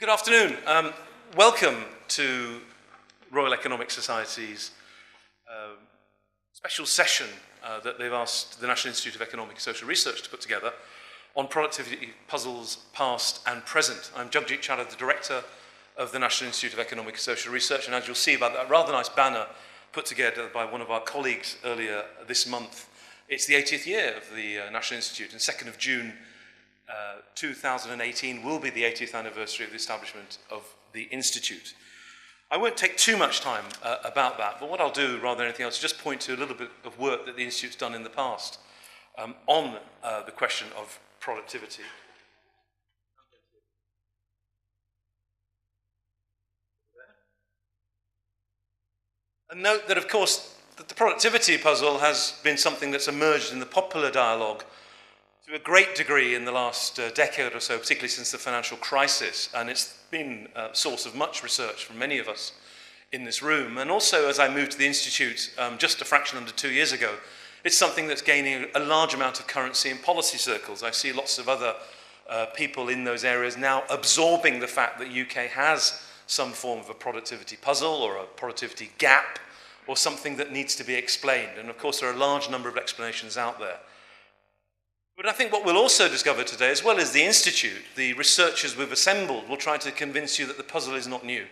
Good afternoon. Welcome to Royal Economic Society's special session that they've asked the National Institute of Economic and Social Research to put together on productivity puzzles past and present. I'm Jubilee, the Director of the National Institute of Economic and Social Research, and as you'll see by that rather nice banner put together by one of our colleagues earlier this month, it's the 80th year of the National Institute, and 2nd of June 2018 will be the 80th anniversary of the establishment of the Institute. I won't take too much time about that, but what I'll do, rather than anything else, is just point to a little bit of work that the Institute's done in the past on the question of productivity. And note that, of course, that the productivity puzzle has been something that's emerged in the popular dialogue to a great degree in the last decade or so, particularly since the financial crisis, and it's been a source of much research from many of us in this room. And also, as I moved to the Institute just a fraction under 2 years ago, it's something that's gaining a large amount of currency in policy circles. I see lots of other people in those areas now absorbing the fact that UK has some form of a productivity puzzle or a productivity gap or something that needs to be explained. And of course, there are a large number of explanations out there. But I think what we'll also discover today, as well as the Institute, the researchers we've assembled will try to convince you that the puzzle is not new.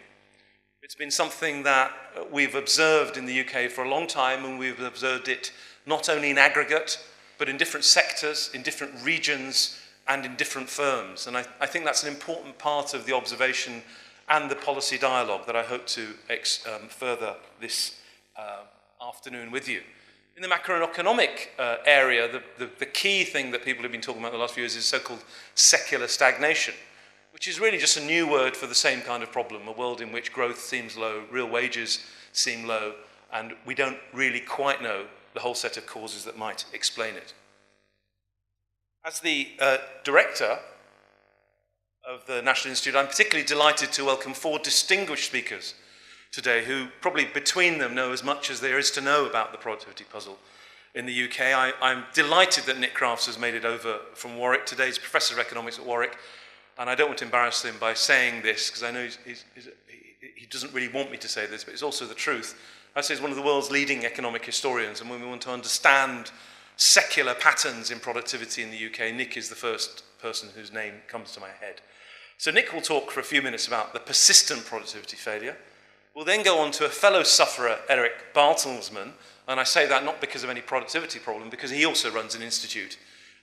It's been something that we've observed in the UK for a long time, and we've observed it not only in aggregate, but in different sectors, in different regions, and in different firms. And I think that's an important part of the observation and the policy dialogue that I hope to further this afternoon with you. In the macroeconomic area, the key thing that people have been talking about in the last few years is so-called secular stagnation, which is really just a new word for the same kind of problem, a world in which growth seems low, real wages seem low, and we don't really quite know the whole set of causes that might explain it. As the director of the National Institute, I'm particularly delighted to welcome 4 distinguished speakers today who probably between them know as much as there is to know about the productivity puzzle in the UK. I'm delighted that Nick Crafts has made it over from Warwick today. He's Professor of Economics at Warwick, and I don't want to embarrass him by saying this because I know he doesn't really want me to say this, but it's also the truth. I say he's one of the world's leading economic historians, and when we want to understand secular patterns in productivity in the UK, Nick is the first person whose name comes to my head. So Nick will talk for a few minutes about the persistent productivity failure. We'll then go on to a fellow sufferer, Eric Bartelsman, and I say that not because of any productivity problem, because he also runs an institute,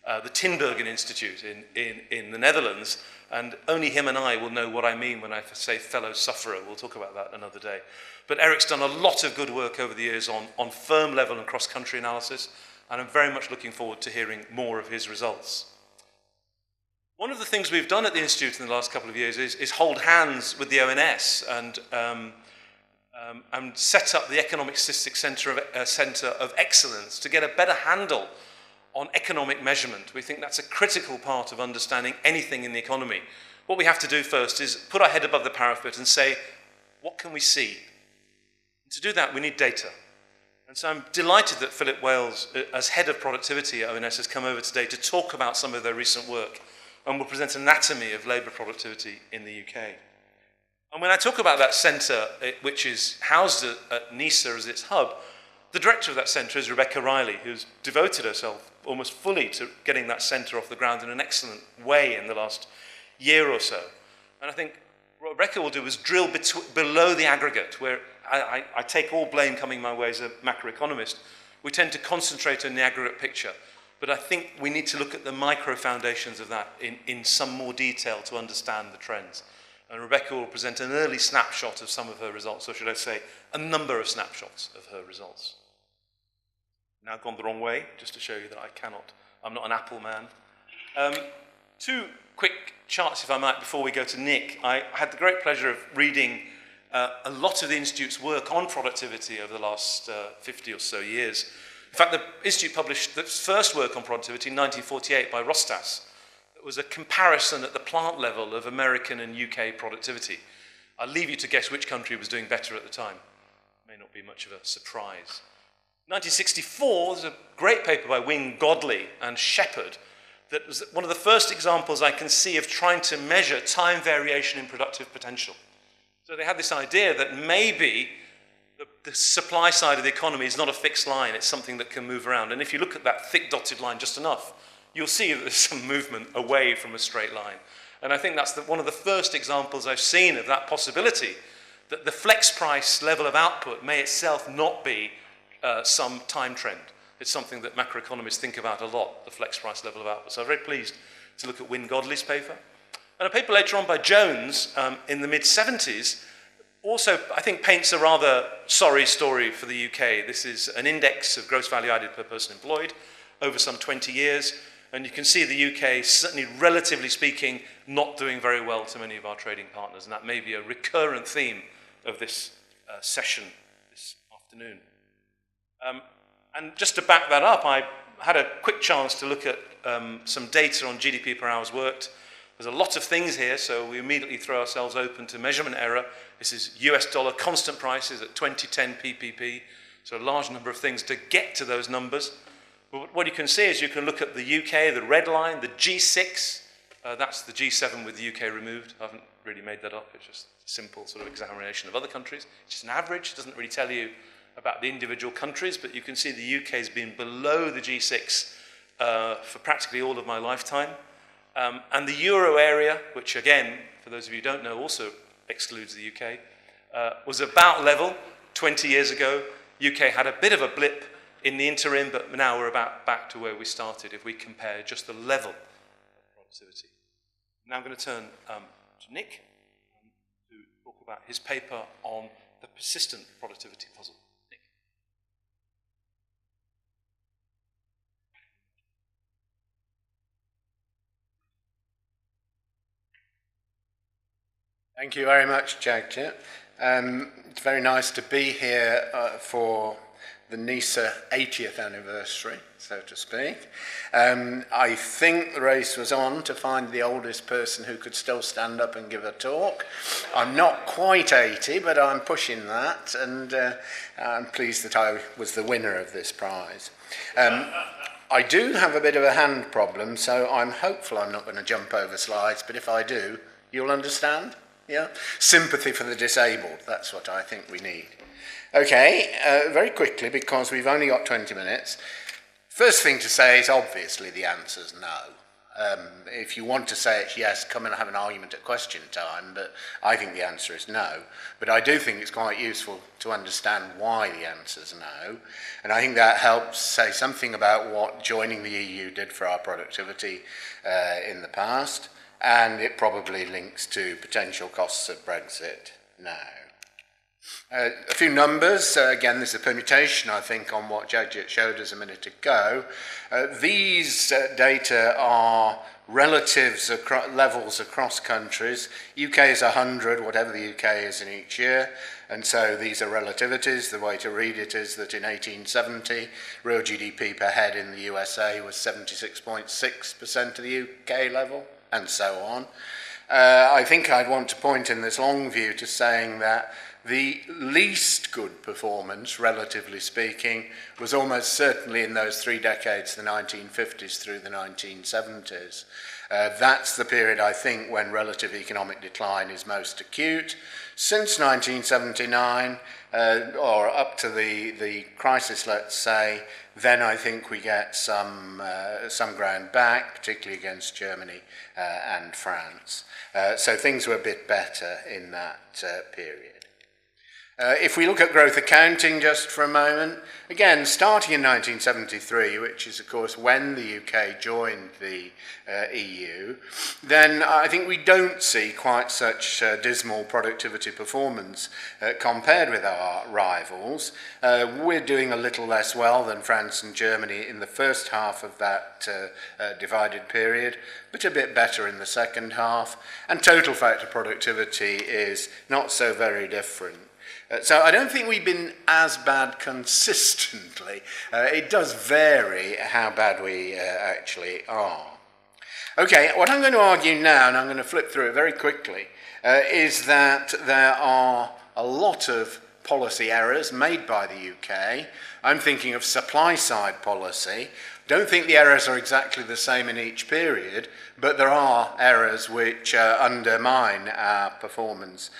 the Tinbergen Institute in the Netherlands, and only him and I will know what I mean when I say fellow sufferer. We'll talk about that another day. But Eric's done a lot of good work over the years on firm level and cross-country analysis, and I'm very much looking forward to hearing more of his results. One of the things we've done at the Institute in the last couple of years is hold hands with the ONS and set up the Economic Statistics Centre of Excellence to get a better handle on economic measurement. We think that's a critical part of understanding anything in the economy. What we have to do first is put our head above the parapet and say, what can we see? And to do that, we need data. And so I'm delighted that Philip Wales, as head of productivity at ONS, has come over today to talk about some of their recent work and will present an anatomy of labour productivity in the UK. And when I talk about that centre, which is housed at NIESR as its hub, the director of that centre is Rebecca Riley, who's devoted herself almost fully to getting that centre off the ground in an excellent way in the last year or so. And I think what Rebecca will do is drill below the aggregate, where I take all blame coming my way as a macroeconomist. We tend to concentrate on the aggregate picture, but I think we need to look at the micro foundations of that in some more detail to understand the trends. And Rebecca will present an early snapshot of some of her results, or should I say, a number of snapshots of her results. Now gone the wrong way, just to show you that I'm not an Apple man. 2 quick charts, if I might, before we go to Nick. I had the great pleasure of reading a lot of the Institute's work on productivity over the last 50 or so years. In fact, the Institute published its first work on productivity in 1948 by Rostas. It was a comparison at the plant level of American and UK productivity. I'll leave you to guess which country was doing better at the time. May not be much of a surprise. 1964, there's a great paper by Wing Godley and Shepherd that was one of the first examples I can see of trying to measure time variation in productive potential. So they had this idea that maybe the supply side of the economy is not a fixed line, it's something that can move around. And if you look at that thick dotted line just enough, you'll see that there's some movement away from a straight line. And I think that's one of the first examples I've seen of that possibility, that the flex price level of output may itself not be some time trend. It's something that macroeconomists think about a lot, the flex price level of output. So I'm very pleased to look at Wynne Godley's paper. And a paper later on by Jones in the mid-70s also, I think, paints a rather sorry story for the UK. This is an index of gross value added per person employed over some 20 years. And you can see the UK, certainly relatively speaking, not doing very well to many of our trading partners. And that may be a recurrent theme of this session this afternoon. And just to back that up, I had a quick chance to look at some data on GDP per hours worked. There's a lot of things here, so we immediately throw ourselves open to measurement error. This is US dollar constant prices at 2010 PPP, so a large number of things to get to those numbers. But what you can see is you can look at the UK, the red line, the G6, that's the G7 with the UK removed. I haven't really made that up, it's just a simple sort of examination of other countries. It's just an average, it doesn't really tell you about the individual countries, but you can see the UK has been below the G6 for practically all of my lifetime. And the euro area, which again, for those of you who don't know, also excludes the UK, was about level 20 years ago. UK had a bit of a blip in the interim, but now we're about back to where we started if we compare just the level of productivity. Now I'm going to turn to Nick to talk about his paper on the persistent productivity puzzle. Nick. Thank you very much, Jagja. It's very nice to be here for the NIESR 80th anniversary, so to speak. I think the race was on to find the oldest person who could still stand up and give a talk. I'm not quite 80, but I'm pushing that, and I'm pleased that I was the winner of this prize. I do have a bit of a hand problem, so I'm hopeful I'm not going to jump over slides, but if I do, you'll understand? Yeah? Sympathy for the disabled, that's what I think we need. Okay, very quickly, because we've only got 20 minutes. First thing to say is obviously the answer's no. If you want to say it's yes, come and have an argument at question time, but I think the answer is no. But I do think it's quite useful to understand why the answer's no. And I think that helps say something about what joining the EU did for our productivity in the past. And it probably links to potential costs of Brexit now. A few numbers. Again, this is a permutation, I think, on what Jagjit showed us a minute ago. These data are relatives levels across countries. UK is 100, whatever the UK is in each year. And so these are relativities. The way to read it is that in 1870, real GDP per head in the USA was 76.6% of the UK level, and so on. I think I'd want to point in this long view to saying that the least good performance, relatively speaking, was almost certainly in those 3 decades, the 1950s through the 1970s. That's the period, I think, when relative economic decline is most acute. Since 1979, or up to the crisis, let's say, then I think we get some ground back, particularly against Germany and France. So things were a bit better in that period. If we look at growth accounting just for a moment, again, starting in 1973, which is, of course, when the UK joined the EU, then I think we don't see quite such dismal productivity performance compared with our rivals. We're doing a little less well than France and Germany in the first half of that divided period, but a bit better in the second half. And total factor productivity is not so very different. So I don't think we've been as bad consistently. It does vary how bad we actually are. Okay, what I'm going to argue now, and I'm going to flip through it very quickly, is that there are a lot of policy errors made by the UK. I'm thinking of supply-side policy, Don't think the errors are exactly the same in each period, but there are errors which undermine our performance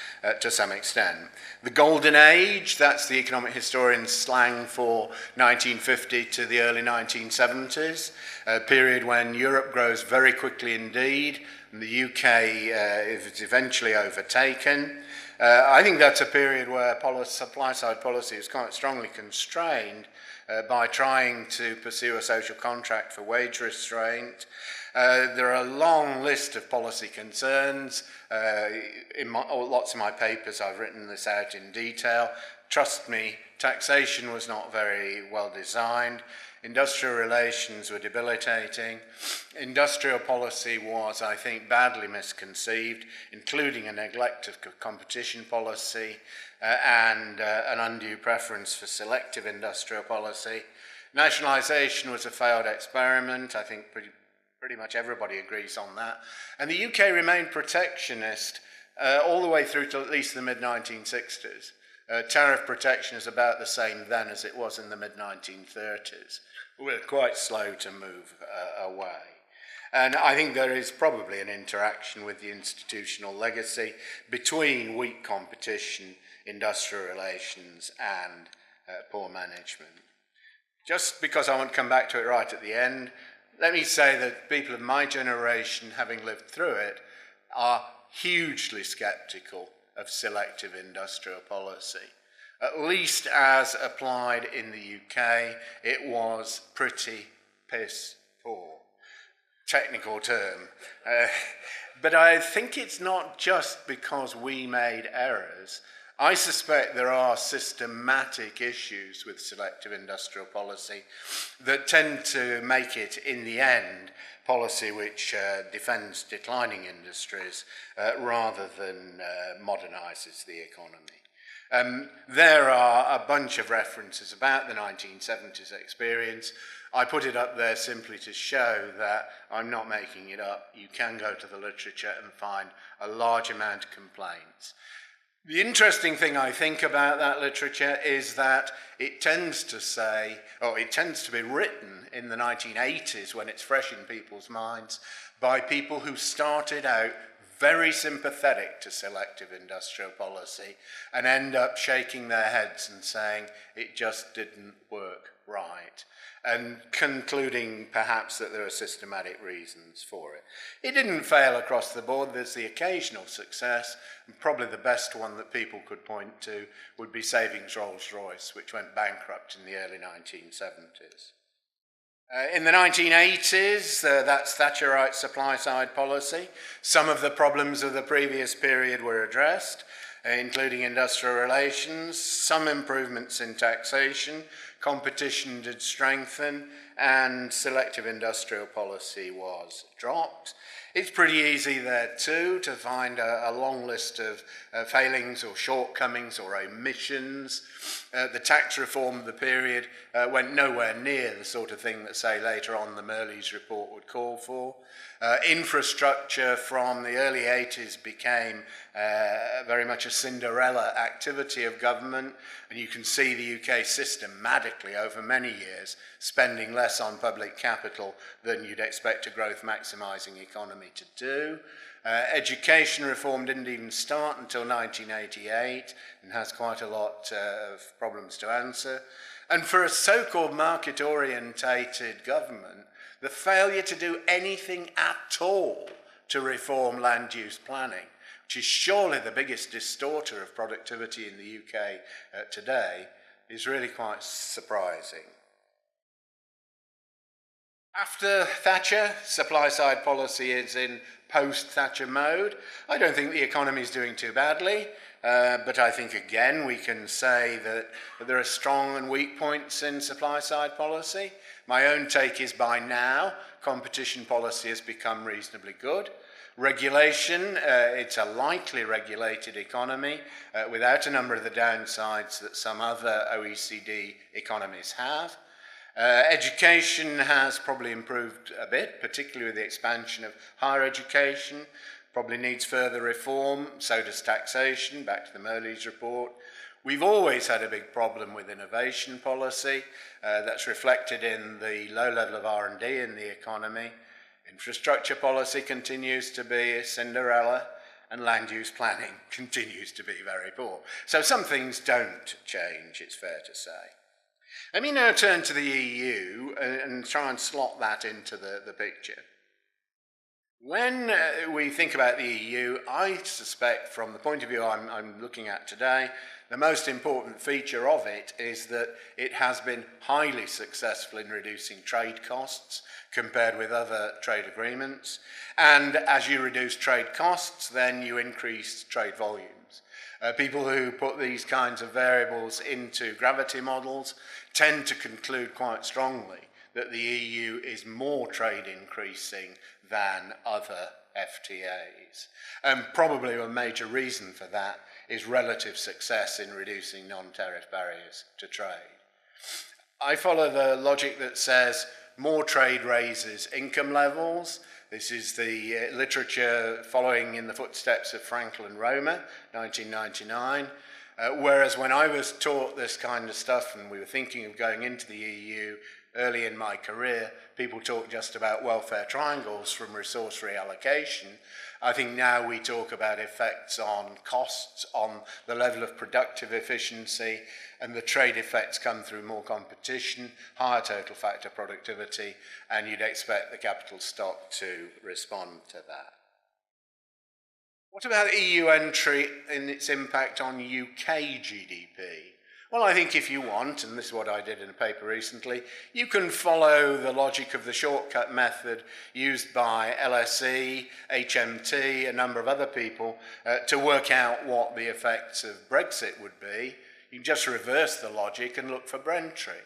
to some extent. The golden age, that's the economic historian's slang for 1950 to the early 1970s, a period when Europe grows very quickly indeed, and the UK is eventually overtaken. I think that's a period where supply-side policy is quite strongly constrained by trying to pursue a social contract for wage restraint. There are a long list of policy concerns. In lots of my papers, I've written this out in detail. Trust me, taxation was not very well designed. Industrial relations were debilitating. Industrial policy was, I think, badly misconceived, including a neglect of competition policy and an undue preference for selective industrial policy. Nationalisation was a failed experiment. I think pretty much everybody agrees on that. And the UK remained protectionist all the way through to at least the mid-1960s. Tariff protection is about the same then as it was in the mid-1930s. We're quite slow to move away. And I think there is probably an interaction with the institutional legacy between weak competition, industrial relations, and poor management. Just because I want to come back to it right at the end, let me say that people of my generation, having lived through it, are hugely sceptical of selective industrial policy. At least as applied in the UK, it was pretty piss poor. Technical term. But I think it's not just because we made errors. I suspect there are systematic issues with selective industrial policy that tend to make it, in the end, policy which defends declining industries rather than modernises the economy. There are a bunch of references about the 1970s experience. I put it up there simply to show that I'm not making it up. You can go to the literature and find a large amount of complaints. The interesting thing I think about that literature is that it tends to say, or it tends to be written in the 1980s when it's fresh in people's minds by people who started out very sympathetic to selective industrial policy and end up shaking their heads and saying it just didn't work right, and concluding perhaps that there are systematic reasons for it. It didn't fail across the board. There's the occasional success, and probably the best one that people could point to would be Savings Rolls-Royce, which went bankrupt in the early 1970s. In the 1980s, that's Thatcherite supply-side policy. Some of the problems of the previous period were addressed, including industrial relations, some improvements in taxation, competition did strengthen, and selective industrial policy was dropped. It's pretty easy there too to find a long list of failings or shortcomings or omissions. The tax reform of the period went nowhere near the sort of thing that, say, later on the Merley's report would call for. Infrastructure from the early 80s became very much a Cinderella activity of government, and you can see the UK systematically over many years spending less on public capital than you'd expect a growth maximising economy to do. Education reform didn't even start until 1988 and has quite a lot of problems to answer. And for a so-called market-orientated government, the failure to do anything at all to reform land use planning, which is surely the biggest distorter of productivity in the UK today, is really quite surprising. After Thatcher, supply-side policy is in post-Thatcher mode. I don't think the economy is doing too badly, but I think, again, we can say that there are strong and weak points in supply-side policy. My own take is by now, competition policy has become reasonably good. Regulation, it's a lightly regulated economy without a number of the downsides that some other OECD economies have. Education has probably improved a bit, particularly with the expansion of higher education. Probably needs further reform, so does taxation, back to the Merley's report. We've always had a big problem with innovation policy. That's reflected in the low level of R&D in the economy. Infrastructure policy continues to be a Cinderella, and land use planning continues to be very poor. So some things don't change, it's fair to say. Let me now turn to the EU and try and slot that into the picture. When we think about the EU, I suspect from the point of view I'm looking at today, the most important feature of it is that it has been highly successful in reducing trade costs compared with other trade agreements. And as you reduce trade costs, then you increase trade volumes. People who put these kinds of variables into gravity models tend to conclude quite strongly that the EU is more trade increasing than other FTAs. And probably a major reason for that is relative success in reducing non-tariff barriers to trade. I follow the logic that says more trade raises income levels. This is the literature following in the footsteps of Frankel and Roma, 1999. Whereas when I was taught this kind of stuff and we were thinking of going into the EU early in my career, people talked just about welfare triangles from resource reallocation. I think now we talk about effects on costs, on the level of productive efficiency, and the trade effects come through more competition, higher total factor productivity, and you'd expect the capital stock to respond to that. What about EU entry and its impact on UK GDP? Well, I think if you want, and this is what I did in a paper recently, you can follow the logic of the shortcut method used by LSE, HMT, a number of other people, to work out what the effects of Brexit would be. You can just reverse the logic and look for Brentry.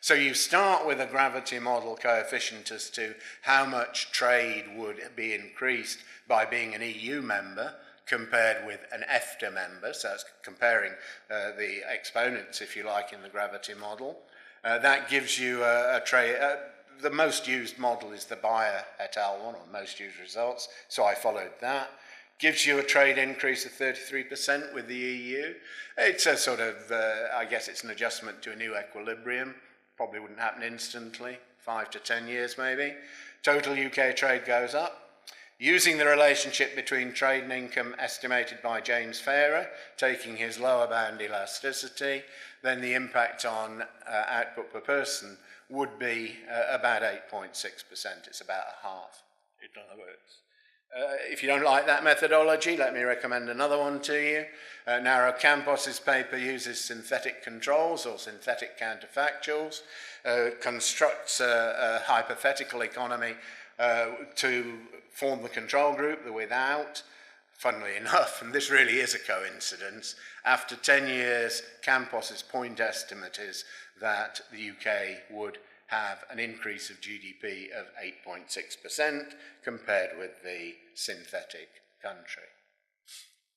So you start with a gravity model coefficient as to how much trade would be increased by being an EU member, compared with an EFTA member, so it's comparing the exponents, if you like, in the gravity model. That gives you a trade. The most used model is the Bayer et al. One, or most used results, so I followed that. Gives you a trade increase of 33% with the EU. It's a sort of, I guess it's an adjustment to a new equilibrium. Probably wouldn't happen instantly, 5 to 10 years maybe. Total UK trade goes up. Using the relationship between trade and income estimated by James Farrer, taking his lower bound elasticity, then the impact on output per person would be about 8.6%. It's about a half, in other words. If you don't like that methodology, let me recommend another one to you. Narrow Campos's paper uses synthetic controls or synthetic counterfactuals, constructs a hypothetical economy to form the control group, the without. Funnily enough, and this really is a coincidence, after 10 years, Campos's point estimate is that the UK would have an increase of GDP of 8.6% compared with the synthetic country.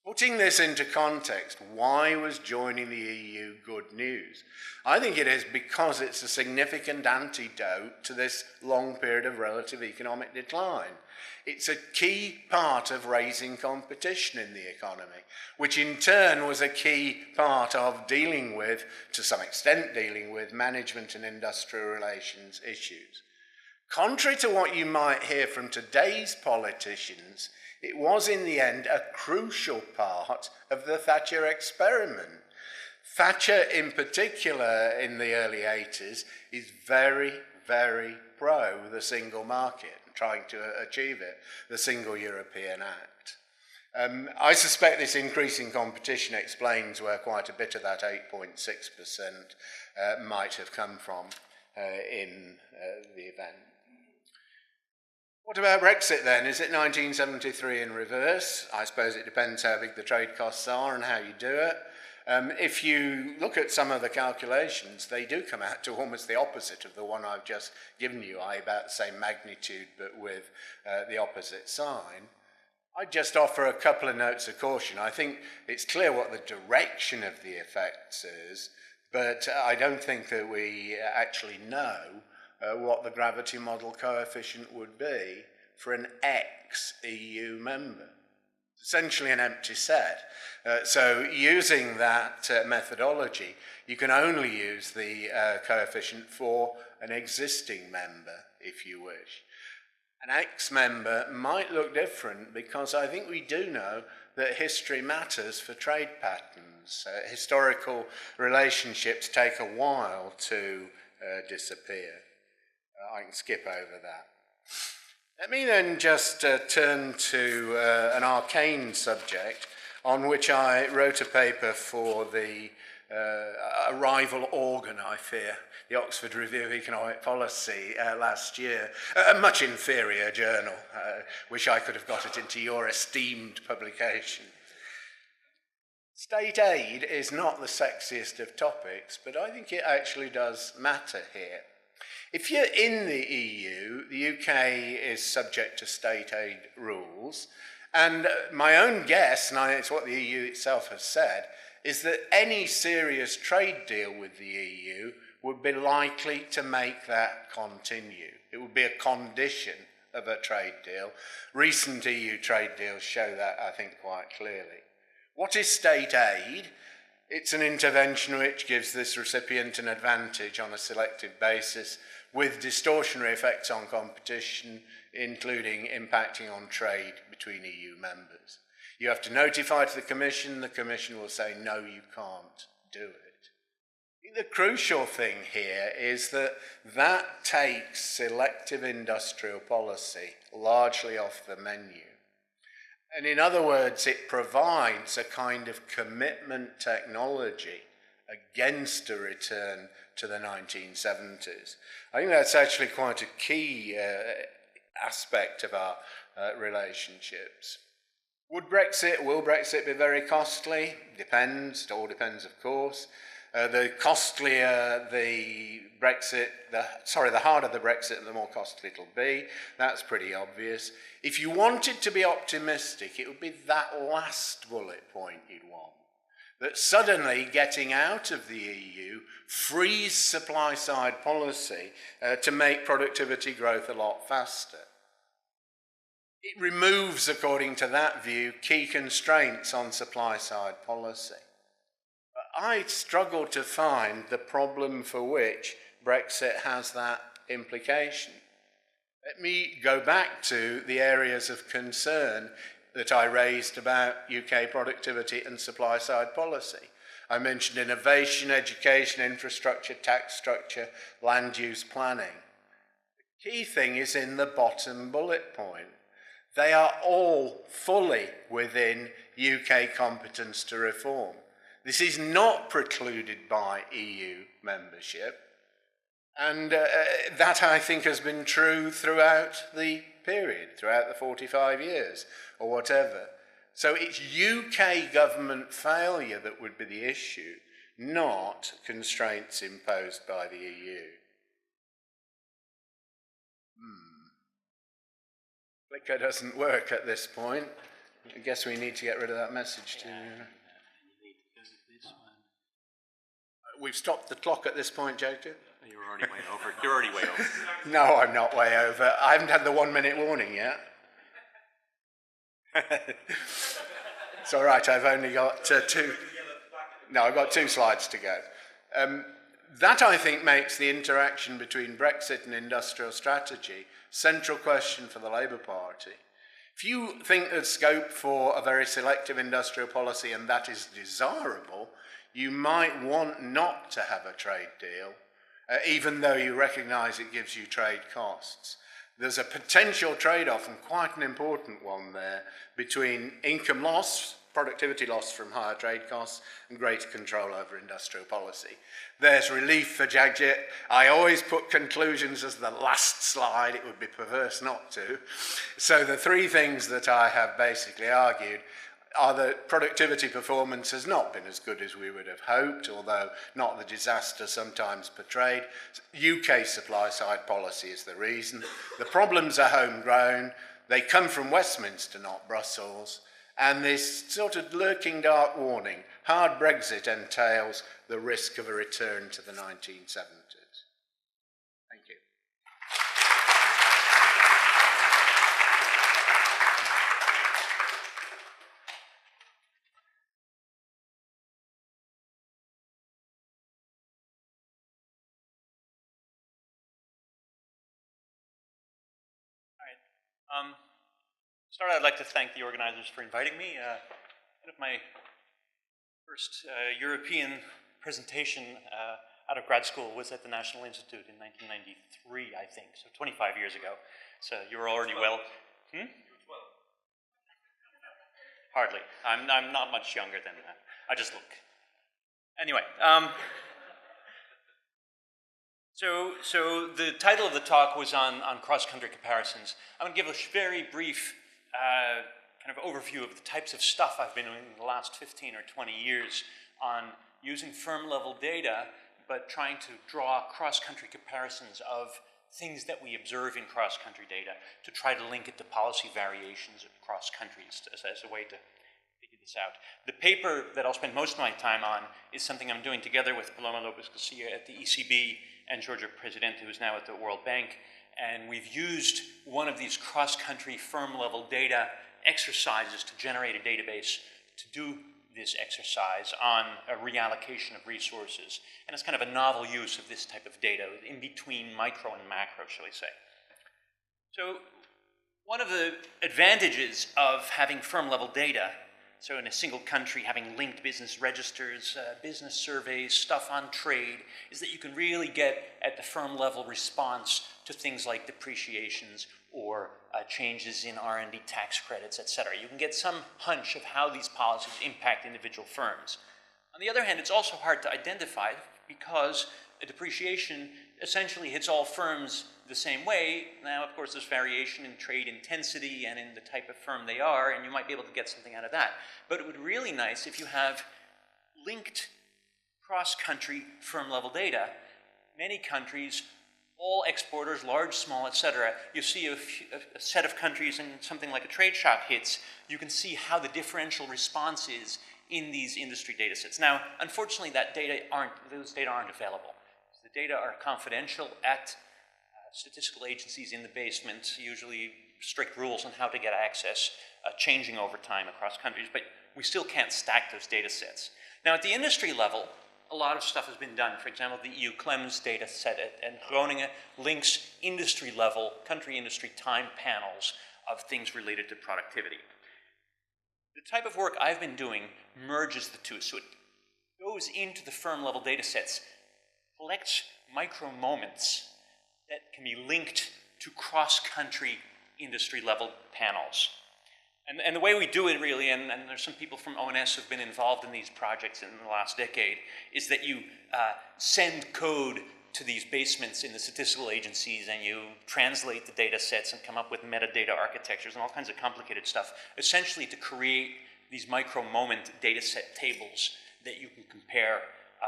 Putting this into context, why was joining the EU good news? I think it is because it's a significant antidote to this long period of relative economic decline. It's a key part of raising competition in the economy, which in turn was a key part of dealing with, to some extent dealing with, management and industrial relations issues. Contrary to what you might hear from today's politicians, it was in the end a crucial part of the Thatcher experiment. Thatcher in particular in the early 80s is very, very pro the single market and trying to achieve it, the Single European Act. I suspect this increasing competition explains where quite a bit of that 8.6% might have come from in the event. What about Brexit then? Is it 1973 in reverse? I suppose it depends how big the trade costs are and how you do it. If you look at some of the calculations, they do come out to almost the opposite of the one I've just given you, i.e. about the same magnitude but with the opposite sign. I'd just offer a couple of notes of caution. I think it's clear what the direction of the effects is, but I don't think that we actually know what the gravity model coefficient would be for an ex-EU member. essentially an empty set. So using that methodology, you can only use the coefficient for an existing member, if you wish. An ex-member might look different because I think we do know that history matters for trade patterns. Historical relationships take a while to disappear. I can skip over that. Let me then just turn to an arcane subject on which I wrote a paper for the a rival organ, I fear, the Oxford Review of Economic Policy last year, a much inferior journal. Wish I could have got it into your esteemed publication. State aid is not the sexiest of topics, but I think it actually does matter here. If you're in the EU, the UK is subject to state aid rules, and my own guess, and it's what the EU itself has said, is that any serious trade deal with the EU would be likely to make that continue. It would be a condition of a trade deal. Recent EU trade deals show that, I think, quite clearly. What is state aid? It's an intervention which gives this recipient an advantage on a selective basis with distortionary effects on competition, including impacting on trade between EU members. You have to notify to the Commission will say, no, you can't do it. The crucial thing here is that that takes selective industrial policy largely off the menu. And in other words, it provides a kind of commitment technology against a return to the 1970s. I think that's actually quite a key aspect of our relationships. Will Brexit be very costly? Depends, it all depends, of course. The costlier the Brexit, the harder the Brexit, the more costly it'll be. That's pretty obvious. If you wanted to be optimistic, it would be that last bullet point you'd want. That suddenly getting out of the EU frees supply-side policy to make productivity growth a lot faster. It removes, according to that view, key constraints on supply-side policy. I struggle to find the problem for which Brexit has that implication. Let me go back to the areas of concern that I raised about UK productivity and supply-side policy. I mentioned innovation, education, infrastructure, tax structure, land use planning. The key thing is in the bottom bullet point. They are all fully within UK competence to reform. This is not precluded by EU membership, and that I think has been true throughout the period, throughout the 45 years or whatever. So it's UK government failure that would be the issue, not constraints imposed by the EU. Clicker doesn't work at this point. I guess we need to get rid of that message too. We've stopped the clock at this point, Jacob. You're already way over. You're already way over. No, I'm not way over. I haven't had the 1 minute warning yet. It's all right, I've only got two. No, I've got 2 slides to go. That, I think, makes the interaction between Brexit and industrial strategy central question for the Labour Party. If you think there's scope for a very selective industrial policy and that is desirable, you might want not to have a trade deal, even though you recognise it gives you trade costs. There's a potential trade-off, and quite an important one there, between income loss, productivity loss from higher trade costs, and greater control over industrial policy. There's relief for Jagjit. I always put conclusions as the last slide. It would be perverse not to. So the 3 things that I have basically argued are that productivity performance has not been as good as we would have hoped, although not the disaster sometimes portrayed. UK supply-side policy is the reason. The problems are homegrown. They come from Westminster, not Brussels. And this sort of lurking dark warning, hard Brexit entails the risk of a return to the 1970s. Thank you. To start, I'd like to thank the organizers for inviting me. One of my first European presentation out of grad school was at the National Institute in 1993, I think, so 25 years ago. So you were already well. You were 12. Hardly. I'm not much younger than that. I just look. Anyway, so the title of the talk was on cross-country comparisons. I'm going to give a very brief kind of overview of the types of stuff I've been doing in the last 15 or 20 years on using firm-level data, but trying to draw cross-country comparisons of things that we observe in cross-country data to try to link it to policy variations across countries as a way to figure this out. The paper that I'll spend most of my time on is something I'm doing together with Paloma Lopez-Garcia at the ECB and Giorgio Presidente, who's now at the World Bank. And we've used one of these cross-country firm-level data exercises to generate a database to do this exercise on a reallocation of resources. And it's kind of a novel use of this type of data in between micro and macro, shall we say. So one of the advantages of having firm-level data, so in a single country having linked business registers, business surveys, stuff on trade, is that you can really get at the firm-level response to things like depreciations or changes in R&D tax credits, etc. You can get some hunch of how these policies impact individual firms. On the other hand, it's also hard to identify because a depreciation essentially hits all firms the same way. Now, of course, there's variation in trade intensity and in the type of firm they are, and you might be able to get something out of that. But it would be really nice if you have linked cross-country firm-level data. Many countries, all exporters, large, small, etc. You see a set of countries and something like a trade shock hits, you can see how the differential response is in these industry data sets. Now, unfortunately, those data aren't available. The data are confidential at statistical agencies in the basement, usually strict rules on how to get access, changing over time across countries, but we still can't stack those data sets. Now, at the industry level, a lot of stuff has been done. For example, the EU CLEMS data set and Groningen links industry level, country industry time panels of things related to productivity. The type of work I've been doing merges the two. So it goes into the firm level data sets, collects micro moments that can be linked to cross-country industry level panels. And the way we do it really, and there's some people from ONS who've been involved in these projects in the last decade, is that you send code to these basements in the statistical agencies and you translate the data sets and come up with metadata architectures and all kinds of complicated stuff, essentially to create these micro moment data set tables that you can compare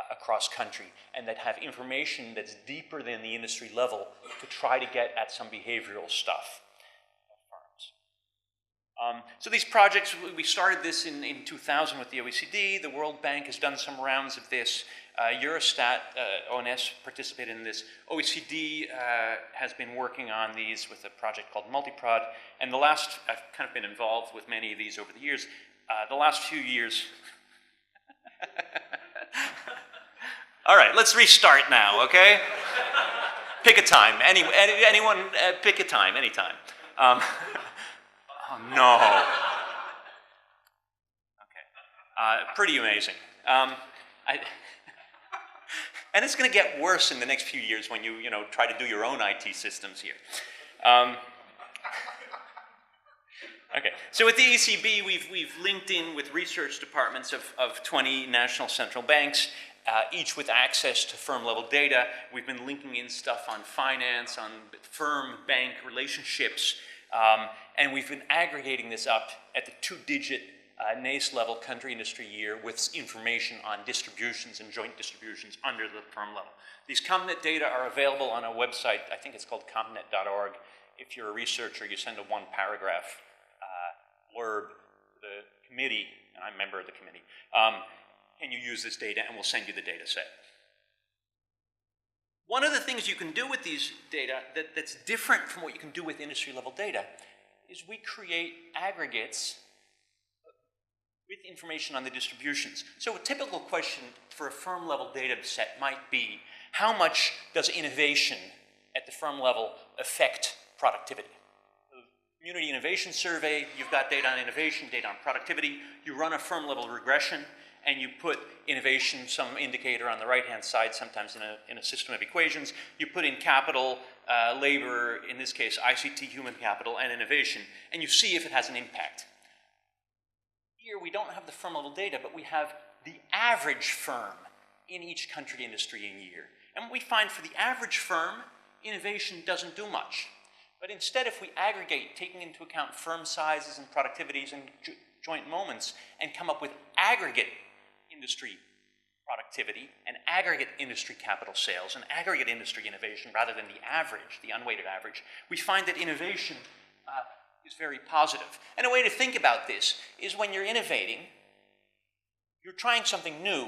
across country and that have information that's deeper than the industry level to try to get at some behavioral stuff. So these projects, we started this in 2000 with the OECD. The World Bank has done some rounds of this. Eurostat, ONS participated in this. OECD has been working on these with a project called Multiprod. And I've kind of been involved with many of these over the years. The last few years. All right, let's restart now, okay? Pick a time. Anyone, pick a time, anytime. Oh, no. Okay. Pretty amazing. And it's going to get worse in the next few years when you try to do your own IT systems here. Okay. So at the ECB, we've linked in with research departments of 20 national central banks, each with access to firm-level data. We've been linking in stuff on finance, on firm-bank relationships, and we've been aggregating this up at the 2-digit NIESR level country industry year with information on distributions and joint distributions under the firm level. These ComNet data are available on a website, I think it's called comnet.org. If you're a researcher, you send a one-paragraph blurb to the committee, and I'm a member of the committee, can you use this data, and we'll send you the data set. One of the things you can do with these data that's different from what you can do with industry-level data is we create aggregates with information on the distributions. So a typical question for a firm-level data set might be, how much does innovation at the firm level affect productivity? Community Innovation Survey, you've got data on innovation, data on productivity. You run a firm level regression, and you put innovation, some indicator on the right-hand side, sometimes in a system of equations. You put in capital, labor, in this case, ICT, human capital, and innovation, and you see if it has an impact. Here, we don't have the firm level data, but we have the average firm in each country, industry, and year. And what we find for the average firm, innovation doesn't do much. But instead, if we aggregate, taking into account firm sizes and productivities and joint moments, and come up with aggregate industry productivity and aggregate industry capital sales and aggregate industry innovation rather than the average, the unweighted average, we find that innovation is very positive. And a way to think about this is when you're innovating, you're trying something new,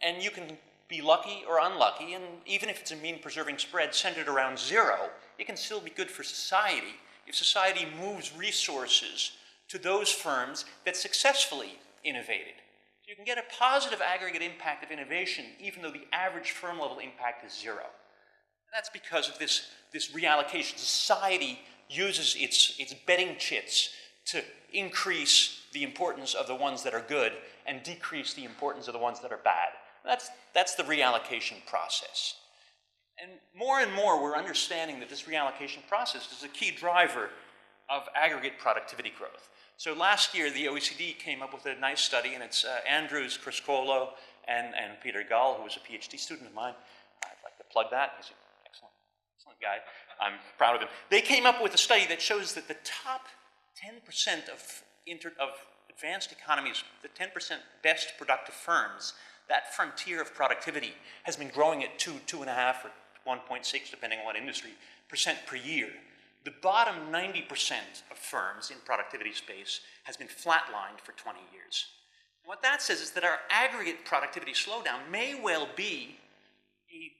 and you can be lucky or unlucky, and even if it's a mean-preserving spread centered around zero, it can still be good for society if society moves resources to those firms that successfully innovated. So you can get a positive aggregate impact of innovation even though the average firm level impact is zero. And that's because of this reallocation. Society uses its betting chits to increase the importance of the ones that are good and decrease the importance of the ones that are bad. That's the reallocation process. And more we're understanding that this reallocation process is a key driver of aggregate productivity growth. So last year, the OECD came up with a nice study, and it's Andrews, Criscolo, and Peter Gall, who was a PhD student of mine. I'd like to plug that. He's an excellent guy. I'm proud of him. They came up with a study that shows that the top 10% of advanced economies, the 10% best productive firms, that frontier of productivity has been growing at 2.5, or 1.6, depending on what industry, percent per year. The bottom 90% of firms in productivity space has been flatlined for 20 years. And what that says is that our aggregate productivity slowdown may well be a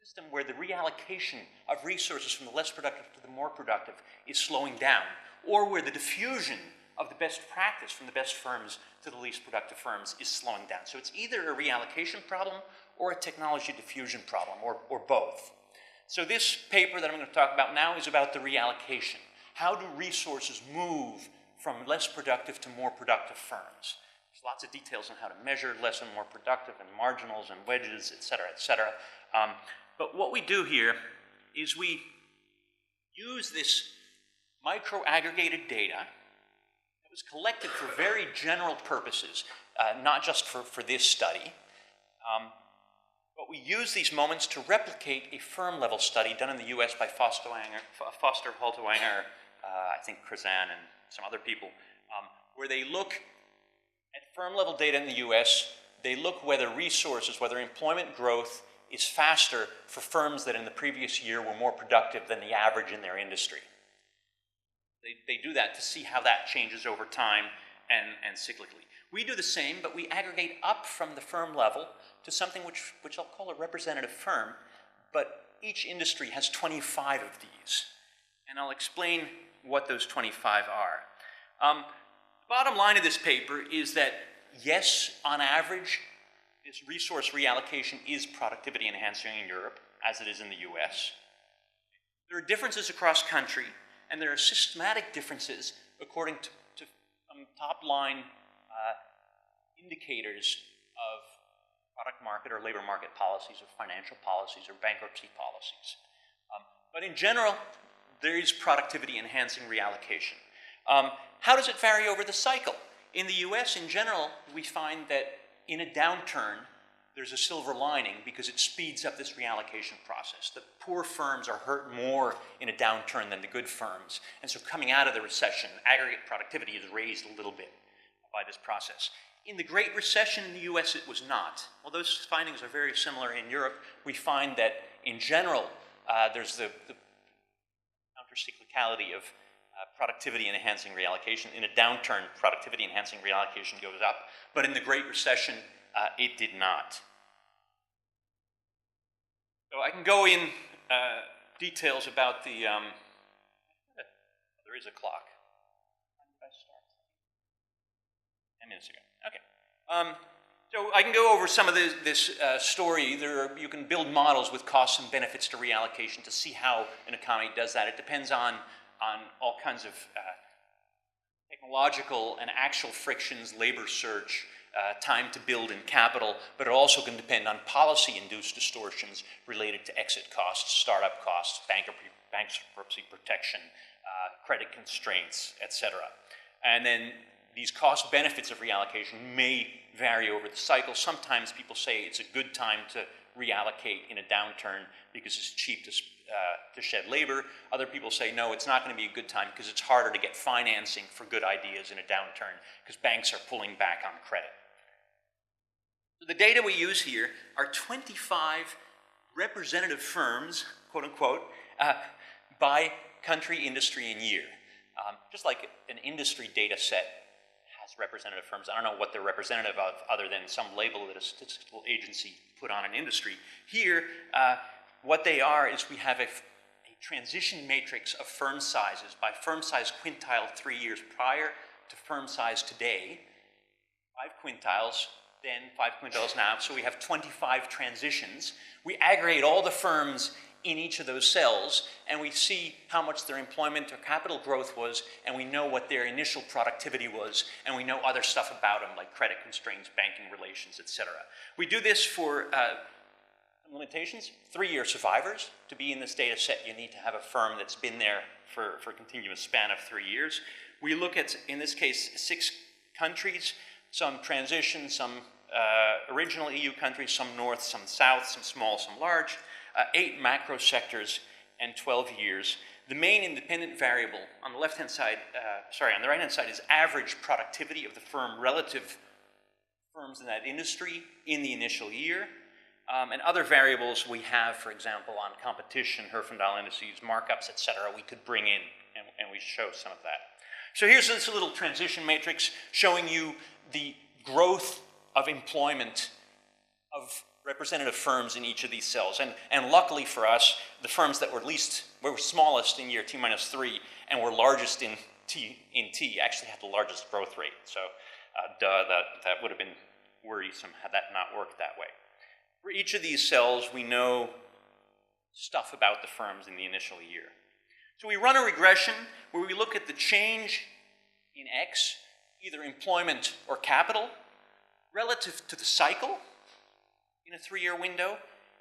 system where the reallocation of resources from the less productive to the more productive is slowing down, or where the diffusion of the best practice from the best firms to the least productive firms is slowing down. So it's either a reallocation problem or a technology diffusion problem, or both. So this paper that I'm going to talk about now is about the reallocation. How do resources move from less productive to more productive firms? There's lots of details on how to measure less and more productive, and marginals and wedges, et cetera, et cetera. But what we do here is we use this micro-aggregated data that was collected for very general purposes, not just for this study. But we use these moments to replicate a firm-level study done in the US by Foster, Haltewanger, I think Krazan, and some other people, where they look at firm-level data in the US. They look whether resources, whether employment growth is faster for firms that in the previous year were more productive than the average in their industry. They do that to see how that changes over time and cyclically. We do the same, but we aggregate up from the firm level to something which I'll call a representative firm, but each industry has 25 of these. And I'll explain what those 25 are. The bottom line of this paper is that, yes, on average, this resource reallocation is productivity enhancing in Europe, as it is in the US. There are differences across country, and there are systematic differences according to top-line indicators of product market or labor market policies or financial policies or bankruptcy policies. But in general, there is productivity enhancing reallocation. How does it vary over the cycle? In the US, in general, we find that in a downturn, there's a silver lining because it speeds up this reallocation process. The poor firms are hurt more in a downturn than the good firms. And so coming out of the recession, aggregate productivity is raised a little bit by this process. In the Great Recession in the US, it was not. Well, those findings are very similar in Europe. We find that in general, there's the counter-cyclicality of productivity enhancing reallocation. In a downturn, productivity enhancing reallocation goes up. But in the Great Recession, it did not. So I can go in details about the, there is a clock. When did I start? 10 minutes ago, okay. So I can go over some of this story. You can build models with costs and benefits to reallocation to see how an economy does that. It depends on all kinds of technological and actual frictions, labor search, time to build and capital, but it also can depend on policy-induced distortions related to exit costs, startup costs, bankruptcy protection, credit constraints, etc. And then these cost benefits of reallocation may vary over the cycle. Sometimes people say it's a good time to reallocate in a downturn because it's cheap to shed labor. Other people say, no, it's not going to be a good time because it's harder to get financing for good ideas in a downturn because banks are pulling back on credit. The data we use here are 25 representative firms, quote unquote, by country, industry, and year. Just like an industry data set has representative firms. I don't know what they're representative of other than some label that a statistical agency put on an industry. Here, what they are is we have a transition matrix of firm sizes by firm size quintile 3 years prior to firm size today. 5 quintiles, then 5 quintiles now, so we have 25 transitions. We aggregate all the firms in each of those cells, and we see how much their employment or capital growth was, and we know what their initial productivity was, and we know other stuff about them, like credit constraints, banking relations, etc. We do this for limitations. 3-year survivors. To be in this data set, you need to have a firm that's been there for a continuous span of 3 years. We look at, in this case, 6 countries, some transition, some original EU countries, some north, some south, some small, some large, 8 macro sectors, and 12 years. The main independent variable on the left-hand side, on the right-hand side is average productivity of the firm relative firms in that industry in the initial year. And other variables we have, for example, on competition, Herfindahl indices, markups, etc., we could bring in, and we show some of that. So here's this little transition matrix showing you the growth of employment of representative firms in each of these cells. And luckily for us, the firms that were smallest in year T-3 and were largest in T actually had the largest growth rate. So that would have been worrisome had that not worked that way. For each of these cells, we know stuff about the firms in the initial year. So we run a regression where we look at the change in X, either employment or capital, relative to the cycle in a 3-year window,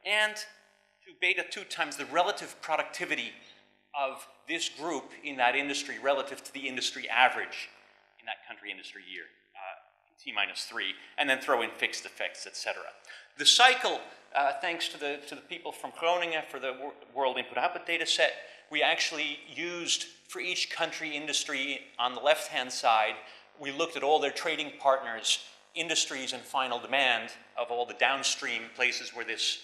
and to beta 2 times the relative productivity of this group in that industry relative to the industry average in that country industry year, in T-3, and then throw in fixed effects, etc. The cycle, thanks to the people from Groningen for the World Input-Output data set, we actually used for each country industry on the left-hand side, we looked at all their trading partners, industries and final demand of all the downstream places where this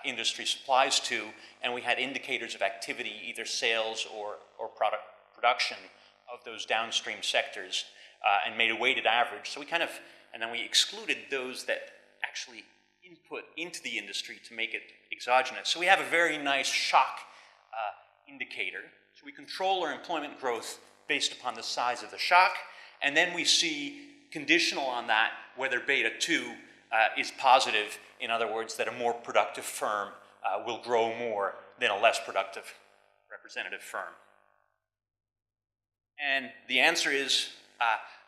industry supplies to, and we had indicators of activity, either sales or product production of those downstream sectors, and made a weighted average. So we and then we excluded those that actually input into the industry to make it exogenous. So we have a very nice shock indicator. So we control our employment growth based upon the size of the shock, and then we see conditional on that whether beta 2 is positive, in other words, that a more productive firm will grow more than a less productive representative firm. And the answer is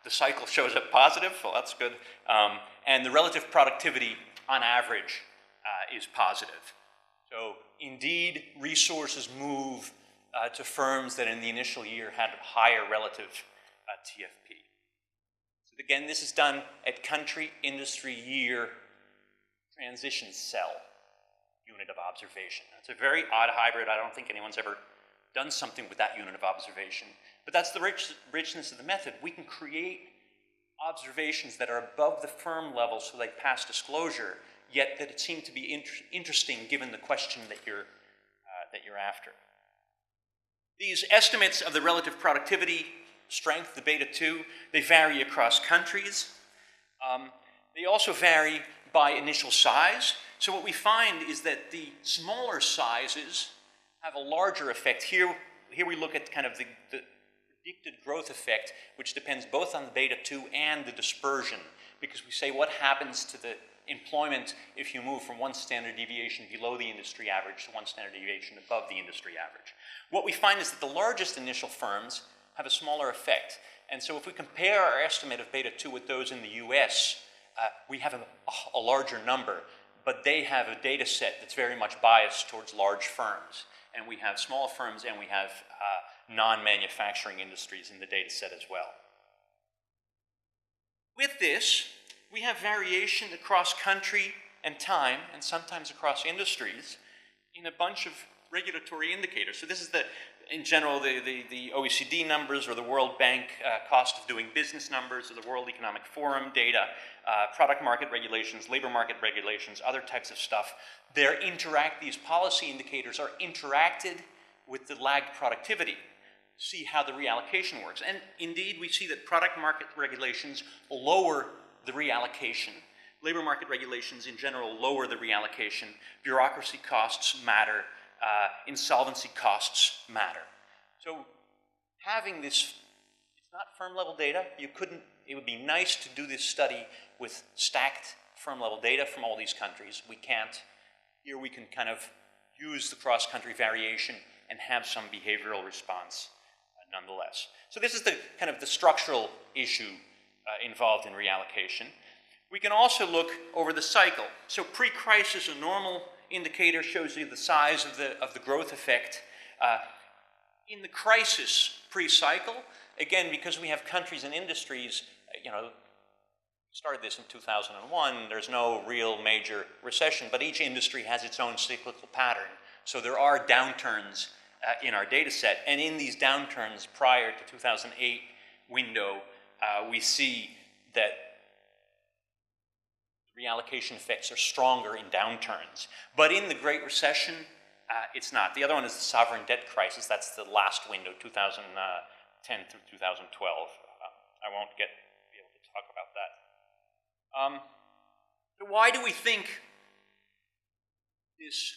the cycle shows up positive, well that's good, and the relative productivity on average is positive. So indeed, resources move to firms that in the initial year had higher relative TFP. So again, this is done at country, industry, year, transition cell unit of observation. It's a very odd hybrid. I don't think anyone's ever done something with that unit of observation. But that's the richness of the method. We can create observations that are above the firm level so they pass disclosure, yet that it seemed to be interesting given the question that you're after. These estimates of the relative productivity strength, the beta 2, they vary across countries. They also vary by initial size. So what we find is that the smaller sizes have a larger effect. Here we look at kind of the predicted growth effect, which depends both on the beta 2 and the dispersion because we say what happens to the employment if you move from one standard deviation below the industry average to one standard deviation above the industry average. What we find is that the largest initial firms have a smaller effect. And so if we compare our estimate of beta 2 with those in the US, we have a larger number, but they have a data set that's very much biased towards large firms. And we have small firms and we have non-manufacturing industries in the data set as well. With this, we have variation across country and time, and sometimes across industries, in a bunch of regulatory indicators. So this is in general, the OECD numbers or the World Bank cost of doing business numbers or the World Economic Forum data, product market regulations, labor market regulations, other types of stuff. These policy indicators are interacted with the lagged productivity. See how the reallocation works. And indeed, we see that product market regulations lower the reallocation. Labor market regulations in general lower the reallocation. Bureaucracy costs matter. Insolvency costs matter. So having this, it's not firm level data. It would be nice to do this study with stacked firm level data from all these countries. We can't. Here we can kind of use the cross-country variation and have some behavioral response nonetheless. So this is the kind of the structural issue involved in reallocation. We can also look over the cycle. So pre-crisis, a normal indicator shows you the size of the growth effect. In the crisis pre-cycle, again, because we have countries and industries, started this in 2001, there's no real major recession, but each industry has its own cyclical pattern. So there are downturns in our data set, and in these downturns prior to 2008 window, we see that reallocation effects are stronger in downturns. But in the Great Recession, it's not. The other one is the sovereign debt crisis. That's the last window, 2010 through 2012. I won't be able to talk about that. So why do we think this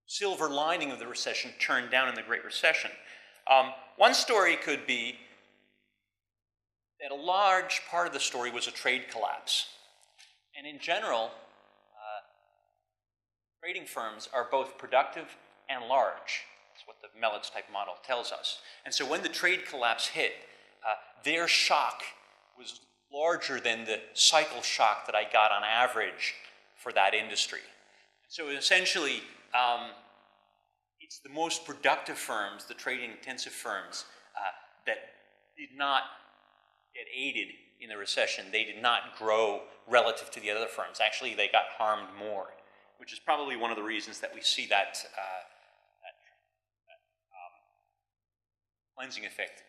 silver lining of the recession turned down in the Great Recession? One story could be that a large part of the story was a trade collapse. And in general, trading firms are both productive and large. That's what the Mellitz type model tells us. And so when the trade collapse hit, their shock was larger than the cycle shock that I got on average for that industry. So essentially, it's the most productive firms, the trading intensive firms, that did not get aided in the recession. They did not grow relative to the other firms. Actually, they got harmed more, which is probably one of the reasons that we see that cleansing effect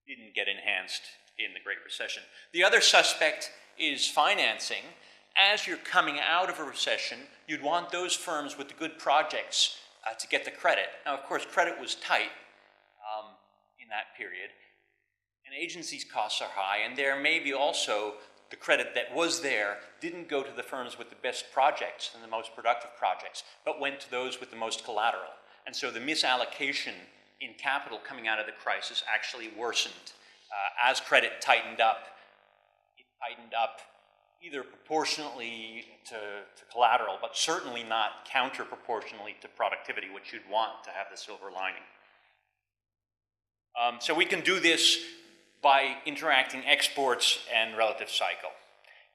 didn't get enhanced in the Great Recession. The other suspect is financing. As you're coming out of a recession, you'd want those firms with the good projects to get the credit. Now, of course, credit was tight in that period, and agencies' costs are high, and there may be also the credit that was there didn't go to the firms with the best projects and the most productive projects, but went to those with the most collateral. And so the misallocation in capital coming out of the crisis actually worsened. As credit tightened up, it tightened up either proportionately to collateral, but certainly not counter-proportionally to productivity, which you'd want to have the silver lining. So we can do this by interacting exports and relative cycle.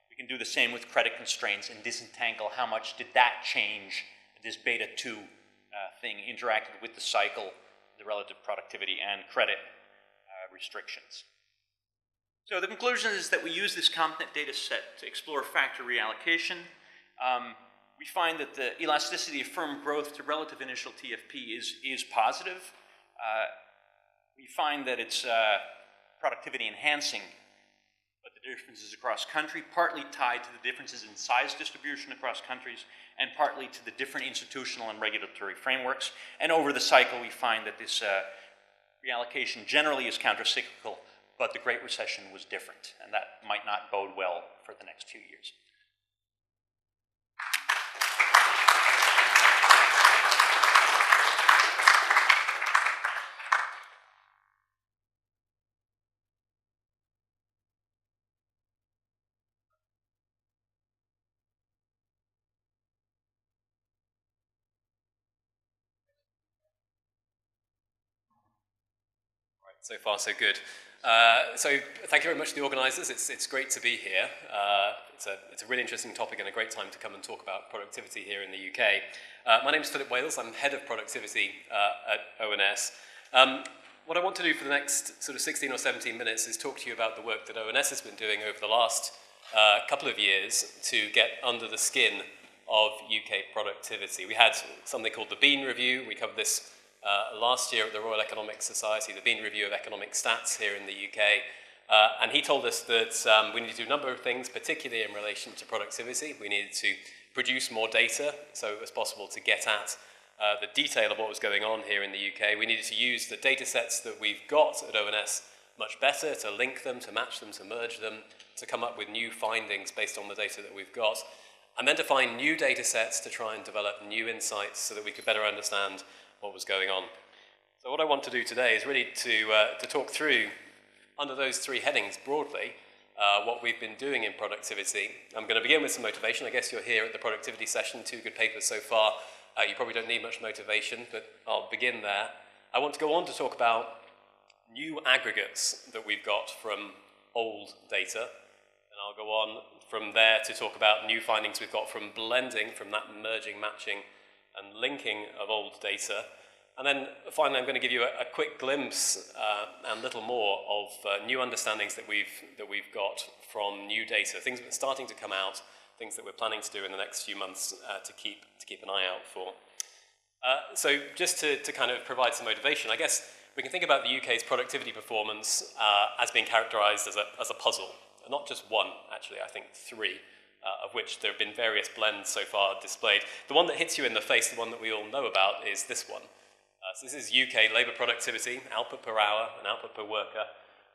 We can do the same with credit constraints and disentangle how much did that change, this beta 2 thing interacted with the cycle, the relative productivity, and credit restrictions. So the conclusion is that we use this CompNet data set to explore factor reallocation. We find that the elasticity of firm growth to relative initial TFP is positive. We find that it's productivity enhancing, but the differences across country, partly tied to the differences in size distribution across countries, and partly to the different institutional and regulatory frameworks. And over the cycle, we find that this reallocation generally is countercyclical, but the Great Recession was different, and that might not bode well for the next few years. So far, so good. So thank you very much to the organisers. It's great to be here. It's a really interesting topic and a great time to come and talk about productivity here in the UK. My name is Philip Wales. I'm head of productivity at ONS. What I want to do for the next sort of 16 or 17 minutes is talk to you about the work that ONS has been doing over the last couple of years to get under the skin of UK productivity. We had something called the Bean Review. We covered this last year at the Royal Economic Society, the Bean Review of Economic Stats here in the UK. And he told us that we need to do a number of things, particularly in relation to productivity. We needed to produce more data so it was possible to get at the detail of what was going on here in the UK. We needed to use the data sets that we've got at ONS much better, to link them, to match them, to merge them, to come up with new findings based on the data that we've got, and then to find new data sets to try and develop new insights so that we could better understand what was going on. So what I want to do today is really to talk through, under those three headings broadly, what we've been doing in productivity. I'm going to begin with some motivation. I guess you're here at the productivity session, 2 good papers so far. You probably don't need much motivation, but I'll begin there. I want to go on to talk about new aggregates that we've got from old data, and I'll go on from there to talk about new findings we've got from blending, from that merging, matching, and linking of old data. And then finally, I'm going to give you a quick glimpse and little more of new understandings that we've got from new data, things that are starting to come out, things that we're planning to do in the next few months to keep an eye out for. So just to kind of provide some motivation, I guess we can think about the UK's productivity performance as being characterised as a puzzle. Not just one, actually, I think 3, of which there have been various blends so far displayed. The one that hits you in the face, the one that we all know about, is this one. So this is UK labour productivity, output per hour and output per worker,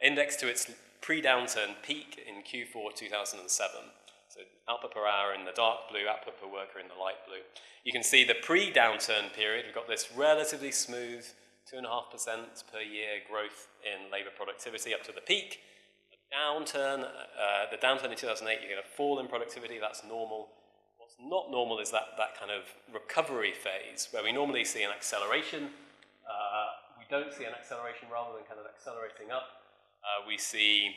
indexed to its pre-downturn peak in Q4 2007. So output per hour in the dark blue, output per worker in the light blue. You can see the pre-downturn period, we've got this relatively smooth 2.5% per year growth in labour productivity up to the peak. The downturn in 2008, you get a fall in productivity, that's normal. What's not normal is that kind of recovery phase where we normally see an acceleration. We don't see an acceleration rather than kind of accelerating up. We see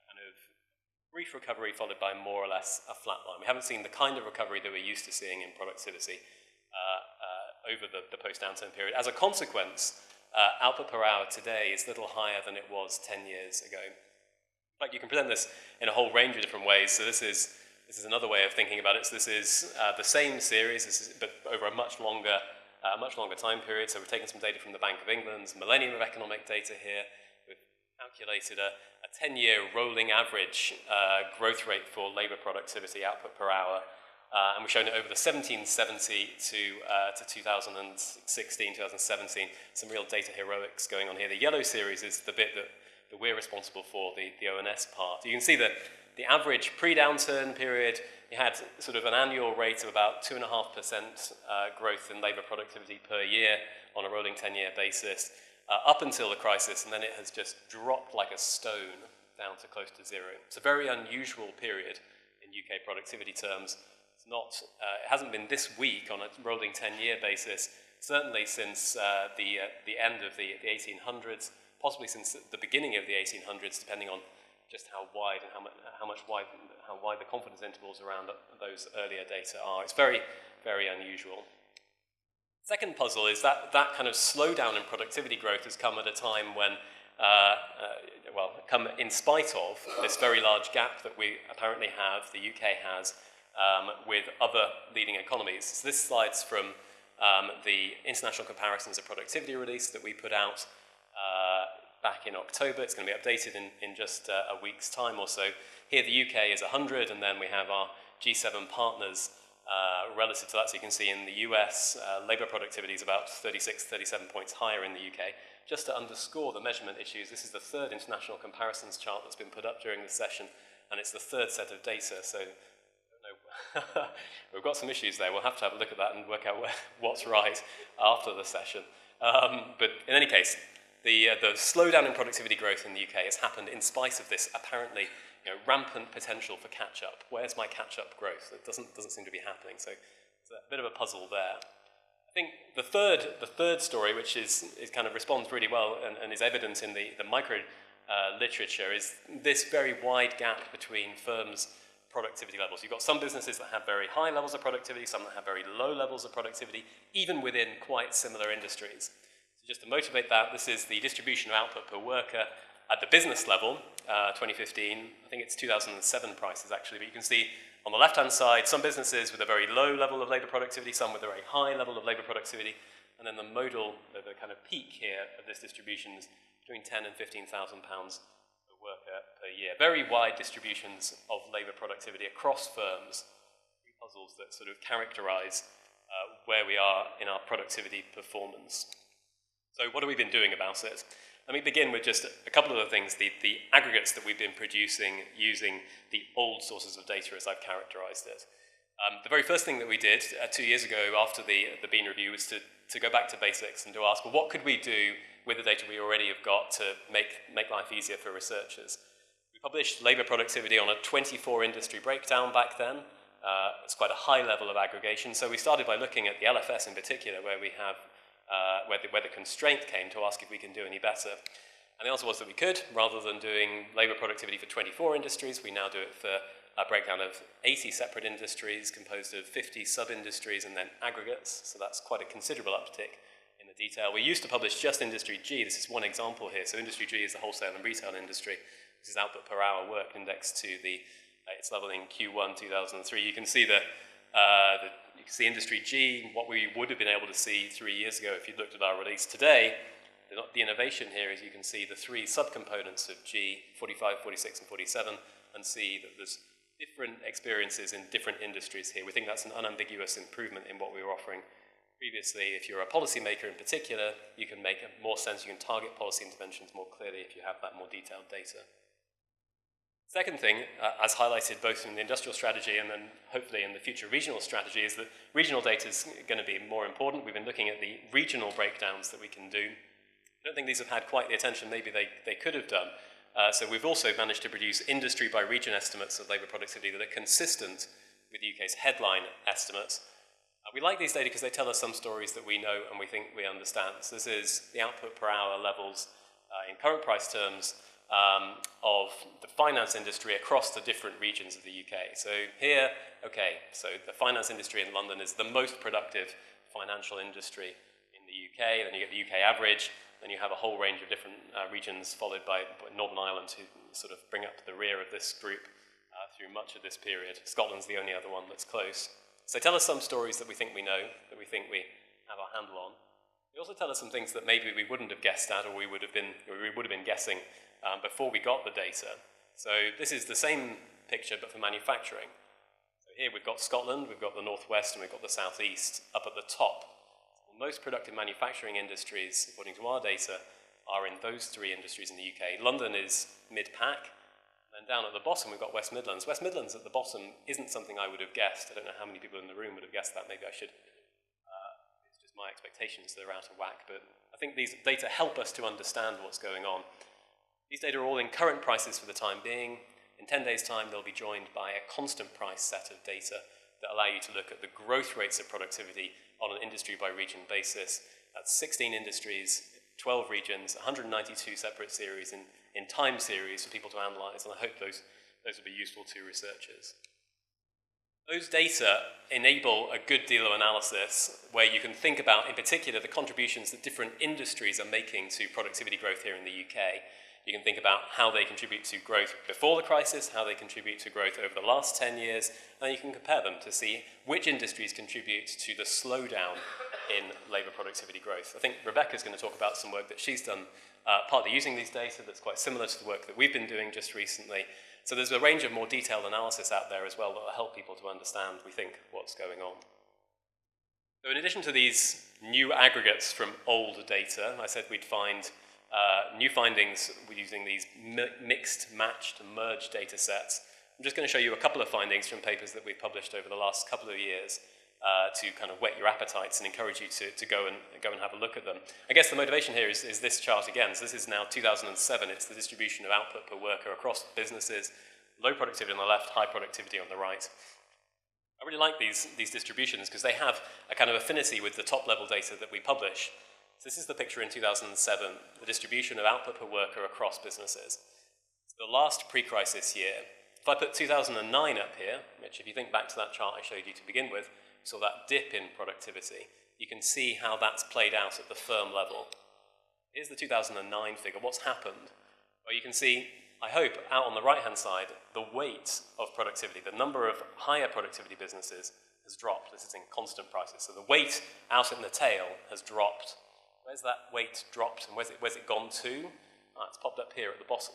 kind of brief recovery followed by more or less a flat line. We haven't seen the kind of recovery that we're used to seeing in productivity over the post-downturn period. As a consequence, output per hour today is little higher than it was 10 years ago. In fact, you can present this in a whole range of different ways. So this is another way of thinking about it. So this is the same series, but over a much longer time period. So we've taken some data from the Bank of England's Millennium of Economic Data here. We've calculated a 10-year rolling average growth rate for labour productivity output per hour. And we've shown it over the 1770 to 2016, 2017. Some real data heroics going on here. The yellow series is the bit that we're responsible for, the ONS part. You can see that the average pre-downturn period, you had sort of an annual rate of about 2.5% growth in labour productivity per year on a rolling 10-year basis, up until the crisis, and then it has just dropped like a stone down to close to 0. It's a very unusual period in UK productivity terms. It's not, it hasn't been this weak on a rolling 10-year basis, certainly since the end of the 1800s, possibly since the beginning of the 1800s, depending on just how wide and how wide the confidence intervals around those earlier data are. It's very, very unusual. Second puzzle is that kind of slowdown in productivity growth has come at a time when, come in spite of this very large gap that we apparently have, the UK has, with other leading economies. So this slide's from the International Comparisons of Productivity release that we put out back in October. It's going to be updated in just a week's time or so. Here the UK is 100, and then we have our G7 partners relative to that. So you can see in the US, labour productivity is about 36, 37 points higher in the UK. Just to underscore the measurement issues, this is the 3rd international comparisons chart that's been put up during this session, and it's the 3rd set of data. So we've got some issues there. We'll have to have a look at that and work out what's right after the session. But in any case, the slowdown in productivity growth in the UK has happened in spite of this apparently rampant potential for catch-up. Where's my catch-up growth? It doesn't seem to be happening, so it's a bit of a puzzle there. I think the third story, which is kind of responds really well and is evident in the micro literature, is this very wide gap between firms' productivity levels. You've got some businesses that have very high levels of productivity, some that have very low levels of productivity, even within quite similar industries. So just to motivate that, this is the distribution of output per worker at the business level, 2015. I think it's 2007 prices actually, but you can see on the left-hand side, some businesses with a very low level of labour productivity, some with a very high level of labour productivity, and then the modal, the kind of peak here of this distribution is between £10,000 and £15,000 per worker per year. Very wide distributions of labour productivity across firms, puzzles that sort of characterise where we are in our productivity performance. So what have we been doing about it? Let me begin with just a couple of the things, the aggregates that we've been producing using the old sources of data as I've characterised it. The very first thing that we did 2 years ago after the Bean Review was to go back to basics and to ask, well, what could we do with the data we already have got to make life easier for researchers? We published labour productivity on a 24 industry breakdown back then. It's quite a high level of aggregation. So we started by looking at the LFS in particular, where we have where the constraint came to ask if we can do any better. And the answer was that we could. Rather than doing labour productivity for 24 industries, we now do it for a breakdown of 80 separate industries composed of 50 sub-industries and then aggregates. So that's quite a considerable uptick in the detail. We used to publish just Industry G. This is one example here. So Industry G is the wholesale and retail industry. This is output per hour worked indexed to its level in Q1 2003. You can see you can see Industry G, what we would have been able to see 3 years ago if you looked at our release today. The innovation here is you can see the three subcomponents of G, 45, 46, and 47, and see that there's different experiences in different industries here. We think that's an unambiguous improvement in what we were offering previously. If you're a policymaker in particular, you can make more sense, you can target policy interventions more clearly if you have that more detailed data. Second thing, as highlighted both in the industrial strategy and then hopefully in the future regional strategy, is that regional data is going to be more important. We've been looking at the regional breakdowns that we can do. I don't think these have had quite the attention maybe they could have done. So we've also managed to produce industry by region estimates of labour productivity that are consistent with the UK's headline estimates. We like these data because they tell us some stories that we know and we think we understand. So this is the output per hour levels in current price terms of the finance industry across the different regions of the UK. So here, okay, so the finance industry in London is the most productive financial industry in the UK. Then you get the UK average. Then you have a whole range of different regions followed by Northern Ireland, who sort of bring up the rear of this group through much of this period. Scotland's the only other one that's close. So tell us some stories that we think we know, that we think we have our handle on. They also tell us some things that maybe we wouldn't have guessed at, or we would have been guessing before we got the data. So this is the same picture, but for manufacturing. So here we've got Scotland, we've got the northwest, and we've got the southeast up at the top. The most productive manufacturing industries, according to our data, are in those three industries in the UK. London is mid-pack, and down at the bottom we've got West Midlands. West Midlands at the bottom isn't something I would have guessed. I don't know how many people in the room would have guessed that. Maybe I should. It's just my expectations that are out of whack, but I think these data help us to understand what's going on. These data are all in current prices for the time being. In 10 days' time, they'll be joined by a constant price set of data that allow you to look at the growth rates of productivity on an industry by region basis. That's 16 industries, 12 regions, 192 separate series in time series for people to analyse, and I hope those will be useful to researchers. Those data enable a good deal of analysis where you can think about, in particular, the contributions that different industries are making to productivity growth here in the UK. You can think about how they contribute to growth before the crisis, how they contribute to growth over the last 10 years, and you can compare them to see which industries contribute to the slowdown in labour productivity growth. I think Rebecca's going to talk about some work that she's done, partly using these data that's quite similar to the work that we've been doing just recently. So there's a range of more detailed analysis out there as well that will help people to understand, we think, what's going on. So in addition to these new aggregates from old data, I said we'd find new findings using these mixed, matched, and merged data sets. I'm just going to show you a couple of findings from papers that we've published over the last couple of years to kind of whet your appetites and encourage you to go and have a look at them. I guess the motivation here is this chart again. So this is now 2007. It's the distribution of output per worker across businesses. Low productivity on the left, high productivity on the right. I really like these distributions because they have a kind of affinity with the top-level data that we publish. So this is the picture in 2007, the distribution of output per worker across businesses. So the last pre-crisis year, if I put 2009 up here, which if you think back to that chart I showed you to begin with, you saw that dip in productivity. You can see how that's played out at the firm level. Here's the 2009 figure. What's happened? Well, you can see, I hope, out on the right-hand side, the weight of productivity, the number of higher productivity businesses has dropped. This is in constant prices. So the weight out in the tail has dropped. Where's that weight dropped and where's it gone to? It's popped up here at the bottom.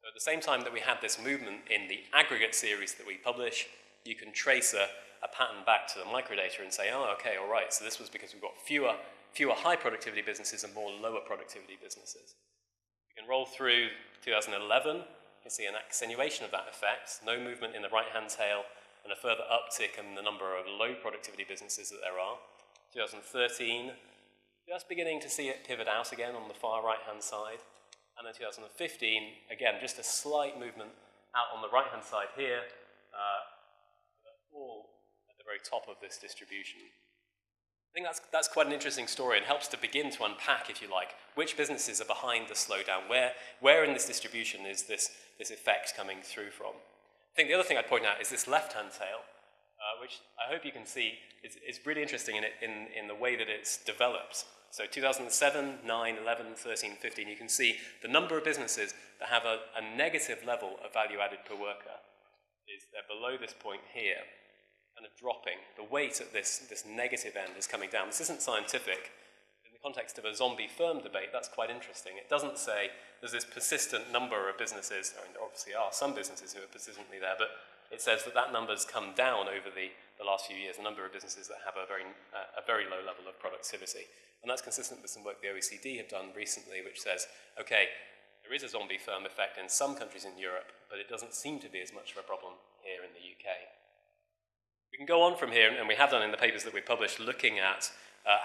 So at the same time that we had this movement in the aggregate series that we publish, you can trace a pattern back to the microdata and say, oh, okay, all right, so this was because we've got fewer high productivity businesses and more lower productivity businesses. We can roll through 2011, you can see an attenuation of that effect, no movement in the right-hand tail, and a further uptick in the number of low productivity businesses that there are. 2013, just beginning to see it pivot out again on the far right-hand side. And then 2015, again, just a slight movement out on the right-hand side here, all at the very top of this distribution. I think that's quite an interesting story and helps to begin to unpack, if you like, which businesses are behind the slowdown, where in this distribution is this effect coming through from. I think the other thing I'd point out is this left-hand tail, which I hope you can see is really interesting in the way that it's developed. So 2007, 9, 11, 13, 15, you can see the number of businesses that have a negative level of value added per worker they're below this point here, kind of dropping. The weight at this negative end is coming down. This isn't scientific. In the context of a zombie firm debate, that's quite interesting. It doesn't say there's this persistent number of businesses, I mean, there obviously are some businesses who are persistently there, but it says that number's come down over the last few years, the number of businesses that have a very low level of productivity. And that's consistent with some work the OECD have done recently, which says, okay, there is a zombie firm effect in some countries in Europe, but it doesn't seem to be as much of a problem here in the UK. We can go on from here, and we have done in the papers that we published, looking at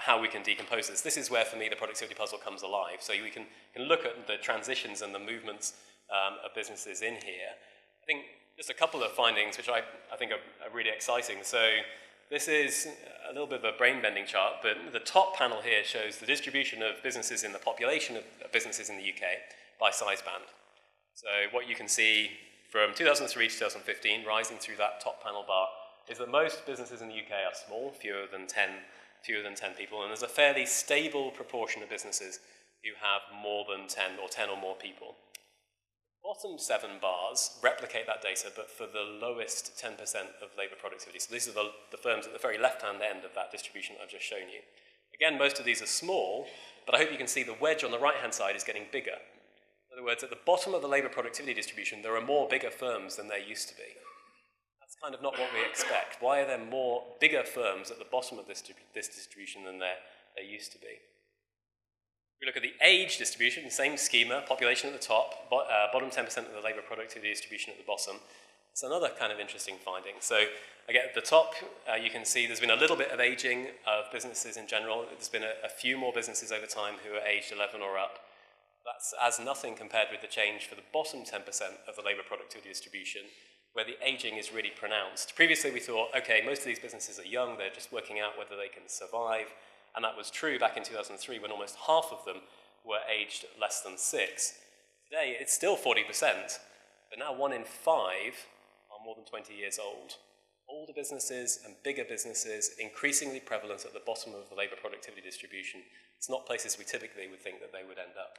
how we can decompose this. This is where, for me, the productivity puzzle comes alive. So we can look at the transitions and the movements of businesses in here. I think just a couple of findings which I think are really exciting. So this is a little bit of a brain-bending chart, but the top panel here shows the distribution of businesses in the population of businesses in the UK by size band. So what you can see from 2003 to 2015, rising through that top panel bar, is that most businesses in the UK are small, fewer than 10 people, and there's a fairly stable proportion of businesses who have more than 10 or more people. Bottom 7 bars replicate that data, but for the lowest 10% of labour productivity. So these are the firms at the very left-hand end of that distribution I've just shown you. Again, most of these are small, but I hope you can see the wedge on the right-hand side is getting bigger. In other words, at the bottom of the labour productivity distribution, there are more bigger firms than there used to be. That's kind of not what we expect. Why are there more bigger firms at the bottom of this distribution than there used to be? We look at the age distribution, same schema, population at the top, bottom 10% of the labour productivity distribution at the bottom. It's another kind of interesting finding. So again, at the top, you can see there's been a little bit of aging of businesses in general. There's been a few more businesses over time who are aged 11 or up. That's as nothing compared with the change for the bottom 10% of the labour productivity distribution, where the aging is really pronounced. Previously, we thought, okay, most of these businesses are young, they're just working out whether they can survive. And that was true back in 2003 when almost half of them were aged less than 6. Today, it's still 40%, but now 1 in 5 are more than 20 years old. Older businesses and bigger businesses, increasingly prevalent at the bottom of the labour productivity distribution. It's not places we typically would think that they would end up.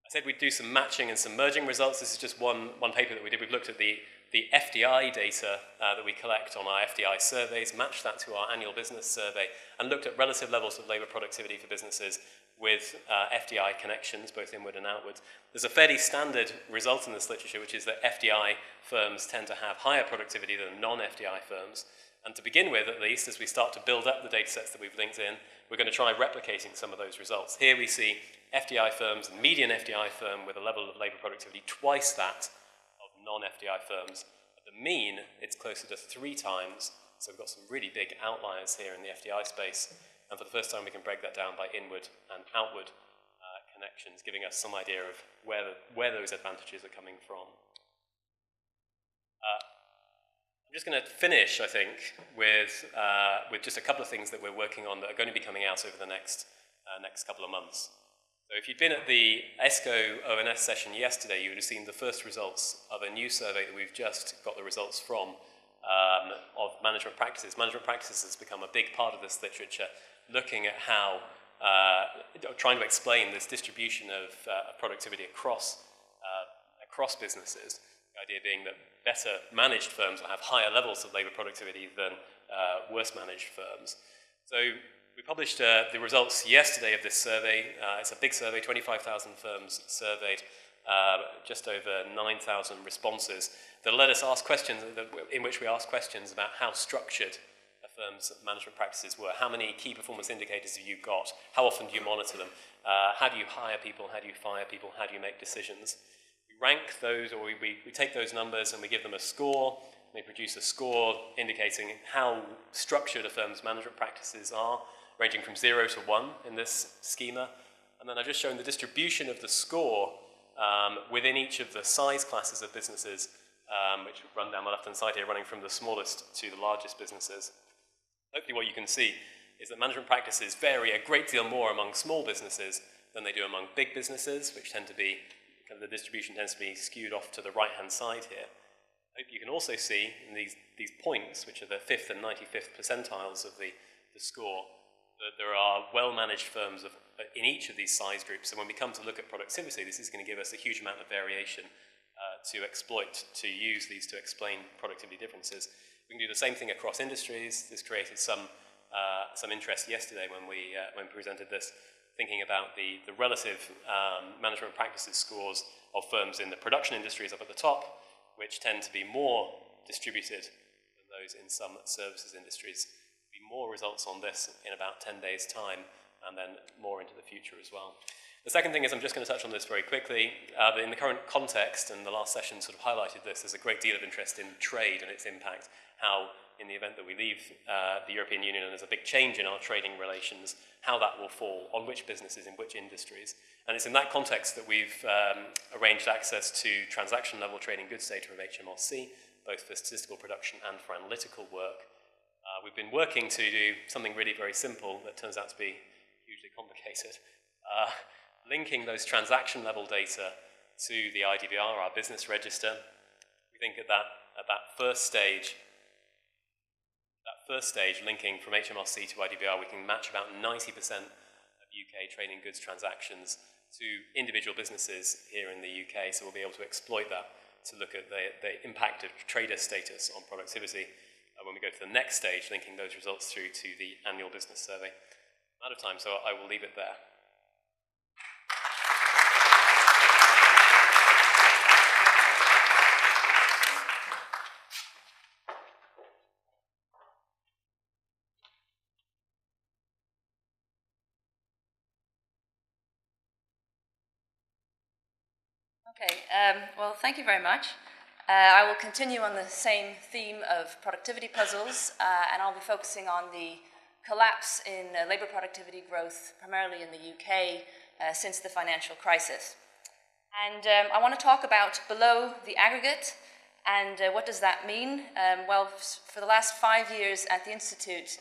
I said we'd do some matching and some merging results. This is just one paper that we did. We've looked at the FDI data that we collect on our FDI surveys, matched that to our annual business survey, and looked at relative levels of labour productivity for businesses with FDI connections, both inward and outward. There's a fairly standard result in this literature, which is that FDI firms tend to have higher productivity than non-FDI firms. And to begin with, at least, as we start to build up the data sets that we've linked in, we're going to try replicating some of those results. Here we see FDI firms, the median FDI firm with a level of labour productivity twice that of non-FDI firms. At the mean, it's closer to 3 times, so we've got some really big outliers here in the FDI space. And for the first time, we can break that down by inward and outward connections, giving us some idea of where those advantages are coming from. I'm just going to finish, I think, with just a couple of things that we're working on that are going to be coming out over the next couple of months. So if you'd been at the ESCO ONS session yesterday, you would have seen the first results of a new survey that we've just got the results from of management practices. Management practices has become a big part of this literature, looking at how, trying to explain this distribution of productivity across businesses. The idea being that better managed firms will have higher levels of labour productivity than worse managed firms. So we published the results yesterday of this survey. It's a big survey, 25,000 firms surveyed, just over 9,000 responses that let us ask questions, in which we asked questions about how structured a firm's management practices were. How many key performance indicators have you got? How often do you monitor them? How do you hire people? How do you fire people? How do you make decisions? We rank those, or we take those numbers and we give them a score. They produce a score indicating how structured a firm's management practices are, ranging from 0 to 1 in this schema. And then I've just shown the distribution of the score within each of the size classes of businesses, which run down the left-hand side here, running from the smallest to the largest businesses. Hopefully what you can see is that management practices vary a great deal more among small businesses than they do among big businesses, which tend to be, the distribution tends to be skewed off to the right-hand side here. I hope you can also see in these points, which are the 5th and 95th percentiles of the score, that there are well-managed firms in each of these size groups. So when we come to look at productivity, this is going to give us a huge amount of variation to use these to explain productivity differences. We can do the same thing across industries. This created some interest yesterday when we presented this, thinking about the relative management practices scores of firms in the production industries up at the top, which tend to be more distributed than those in some services industries. There'll be more results on this in about 10 days' time, and then more into the future as well. The second thing is, I'm just going to touch on this very quickly. In the current context, and the last session sort of highlighted this, there's a great deal of interest in trade and its impact, how in the event that we leave the European Union and there's a big change in our trading relations, how that will fall, on which businesses, in which industries. And it's in that context that we've arranged access to transaction-level trading goods data of HMRC, both for statistical production and for analytical work. We've been working to do something really very simple that turns out to be hugely complicated, linking those transaction-level data to the IDBR, our business register. We think at that first stage, linking from HMRC to IDBR, we can match about 90% of UK trading goods transactions to individual businesses here in the UK, so we'll be able to exploit that to look at the impact of trader status on productivity when we go to the next stage, linking those results through to the annual business survey. I'm out of time, so I will leave it there. Okay, well, thank you very much. I will continue on the same theme of productivity puzzles, and I'll be focusing on the collapse in labour productivity growth, primarily in the UK, since the financial crisis. And I want to talk about below the aggregate, and what does that mean? Well, for the last 5 years at the Institute,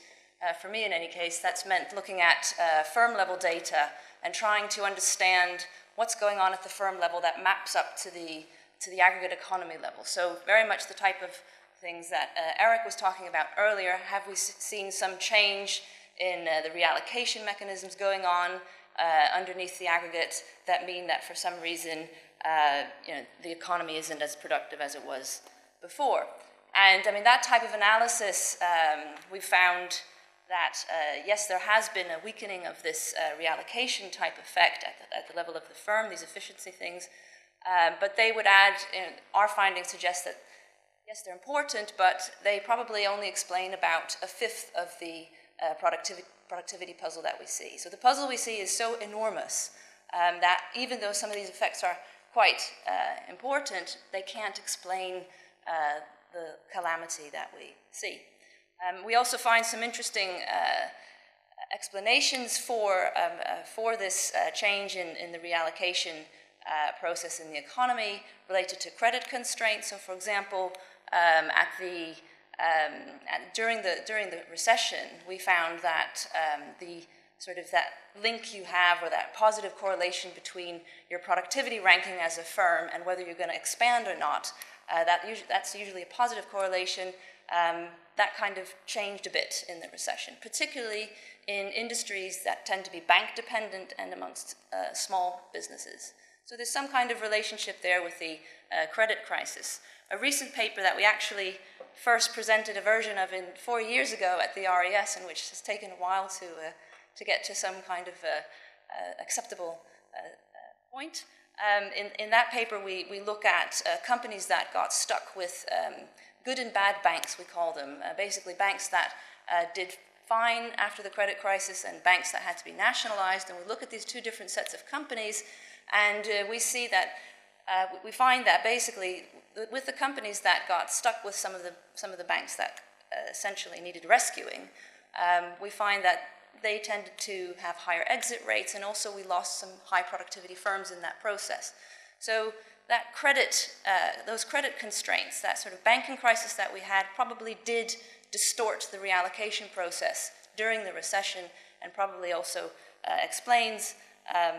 for me in any case, that's meant looking at firm-level data and trying to understand what's going on at the firm level that maps up to the aggregate economy level. So very much the type of things that Eric was talking about earlier. Have we seen some change in the reallocation mechanisms going on underneath the aggregate that mean that for some reason the economy isn't as productive as it was before? And I mean, that type of analysis, we found that, yes, there has been a weakening of this reallocation type effect at the level of the firm, these efficiency things, but they would add, our findings suggest that, yes, they're important, but they probably only explain about a fifth of the productivity puzzle that we see. So the puzzle we see is so enormous that even though some of these effects are quite important, they can't explain the calamity that we see. We also find some interesting explanations for this change in the reallocation process in the economy related to credit constraints. So, for example, at the during the recession, we found that the sort of that link you have, or that positive correlation between your productivity ranking as a firm and whether you're going to expand or not, that's usually a positive correlation. That kind of changed a bit in the recession, particularly in industries that tend to be bank dependent and amongst small businesses. So there's some kind of relationship there with the credit crisis. A recent paper that we actually first presented a version of 4 years ago at the RES, and which has taken a while to get to some kind of acceptable point. In that paper, we look at companies that got stuck with good and bad banks, we call them. Basically banks that did fine after the credit crisis and banks that had to be nationalized. And we look at these two different sets of companies, and we see that we find that basically with the companies that got stuck with some of the banks that essentially needed rescuing, we find that they tended to have higher exit rates, and also we lost some high productivity firms in that process. So that credit, those credit constraints, that sort of banking crisis that we had, probably did distort the reallocation process during the recession, and probably also explains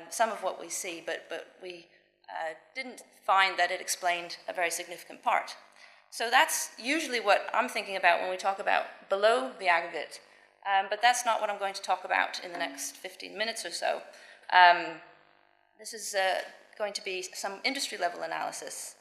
some of what we see, but we didn't find that it explained a very significant part. So that's usually what I'm thinking about when we talk about below the aggregate. But that's not what I'm going to talk about in the next 15 minutes or so. This is going to be some industry level analysis.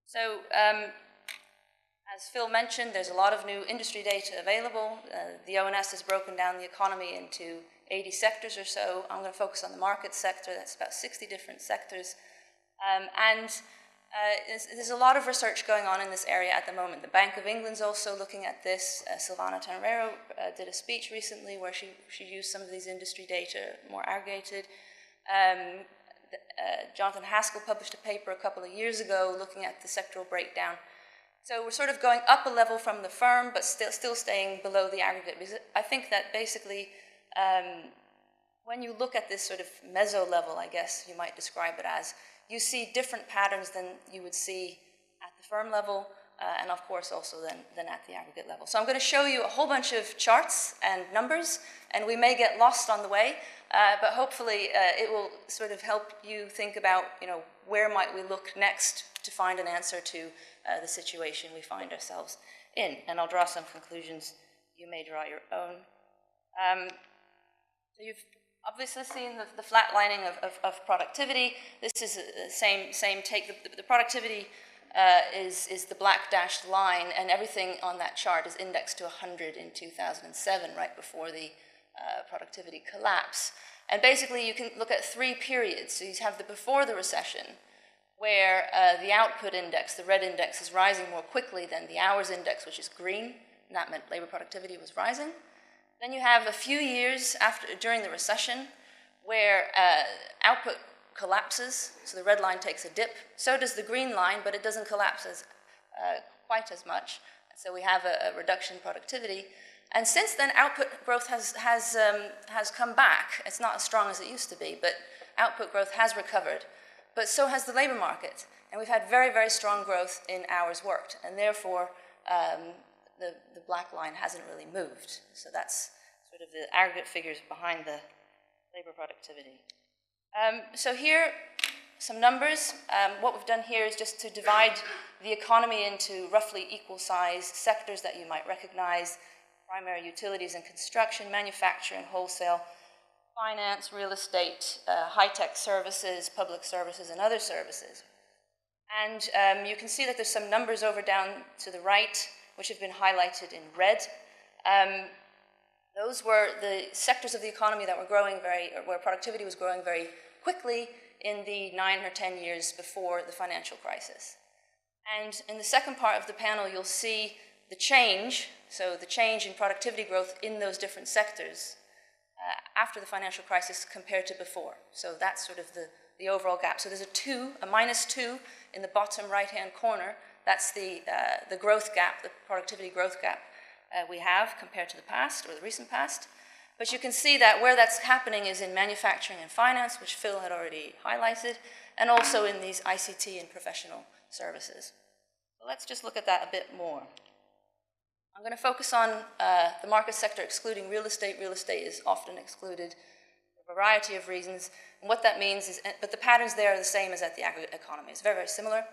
So as Phil mentioned, there's a lot of new industry data available. The ONS has broken down the economy into 80 sectors or so. I'm going to focus on the market sector. That's about 60 different sectors. There's a lot of research going on in this area at the moment. The Bank of England's also looking at this. Silvana Tenreiro did a speech recently where she used some of these industry data more aggregated. Jonathan Haskell published a paper a couple of years ago looking at the sectoral breakdown. So we're sort of going up a level from the firm, but still staying below the aggregate. Because I think that basically, when you look at this sort of meso level, I guess you might describe it as, you see different patterns than you would see at the firm level, and of course also than at the aggregate level. So I'm going to show you a whole bunch of charts and numbers, and we may get lost on the way, but hopefully it will sort of help you think about, where might we look next to find an answer to the situation we find ourselves in. And I'll draw some conclusions. You may draw your own. So you've obviously seen the flatlining of productivity. This is the same take. The productivity is the black dashed line, and everything on that chart is indexed to 100 in 2007, right before the productivity collapse. And basically you can look at 3 periods. So you have the before the recession, where the output index, the red index, is rising more quickly than the hours index, which is green, and that meant labor productivity was rising. Then you have a few years during the recession where output collapses, so the red line takes a dip. So does the green line, but it doesn't collapse quite as much. So we have a reduction in productivity. And since then, output growth has come back. It's not as strong as it used to be, but output growth has recovered. But so has the labor market. And we've had very, very strong growth in hours worked. And therefore, the black line hasn't really moved. So that's sort of the aggregate figures behind the labor productivity. So here, some numbers. What we've done here is just to divide the economy into roughly equal size sectors that you might recognize: primary utilities and construction, manufacturing, wholesale, finance, real estate, high-tech services, public services, and other services. And you can see that there's some numbers over down to the right, which have been highlighted in red. Those were the sectors of the economy that were growing where productivity was growing very quickly in the 9 or 10 years before the financial crisis. And in the second part of the panel, you'll see the change, so the change in productivity growth in those different sectors after the financial crisis compared to before. So that's sort of the overall gap. So there's a -2 in the bottom right-hand corner. That's the growth gap, the productivity growth gap we have compared to the past, or the recent past. But you can see that where that's happening is in manufacturing and finance, which Phil had already highlighted, and also in these ICT and professional services. Let's just look at that a bit more. I'm going to focus on the market sector excluding real estate. Real estate is often excluded for a variety of reasons. And what that means is, but the patterns there are the same as at the aggregate economy. It's very, very similar.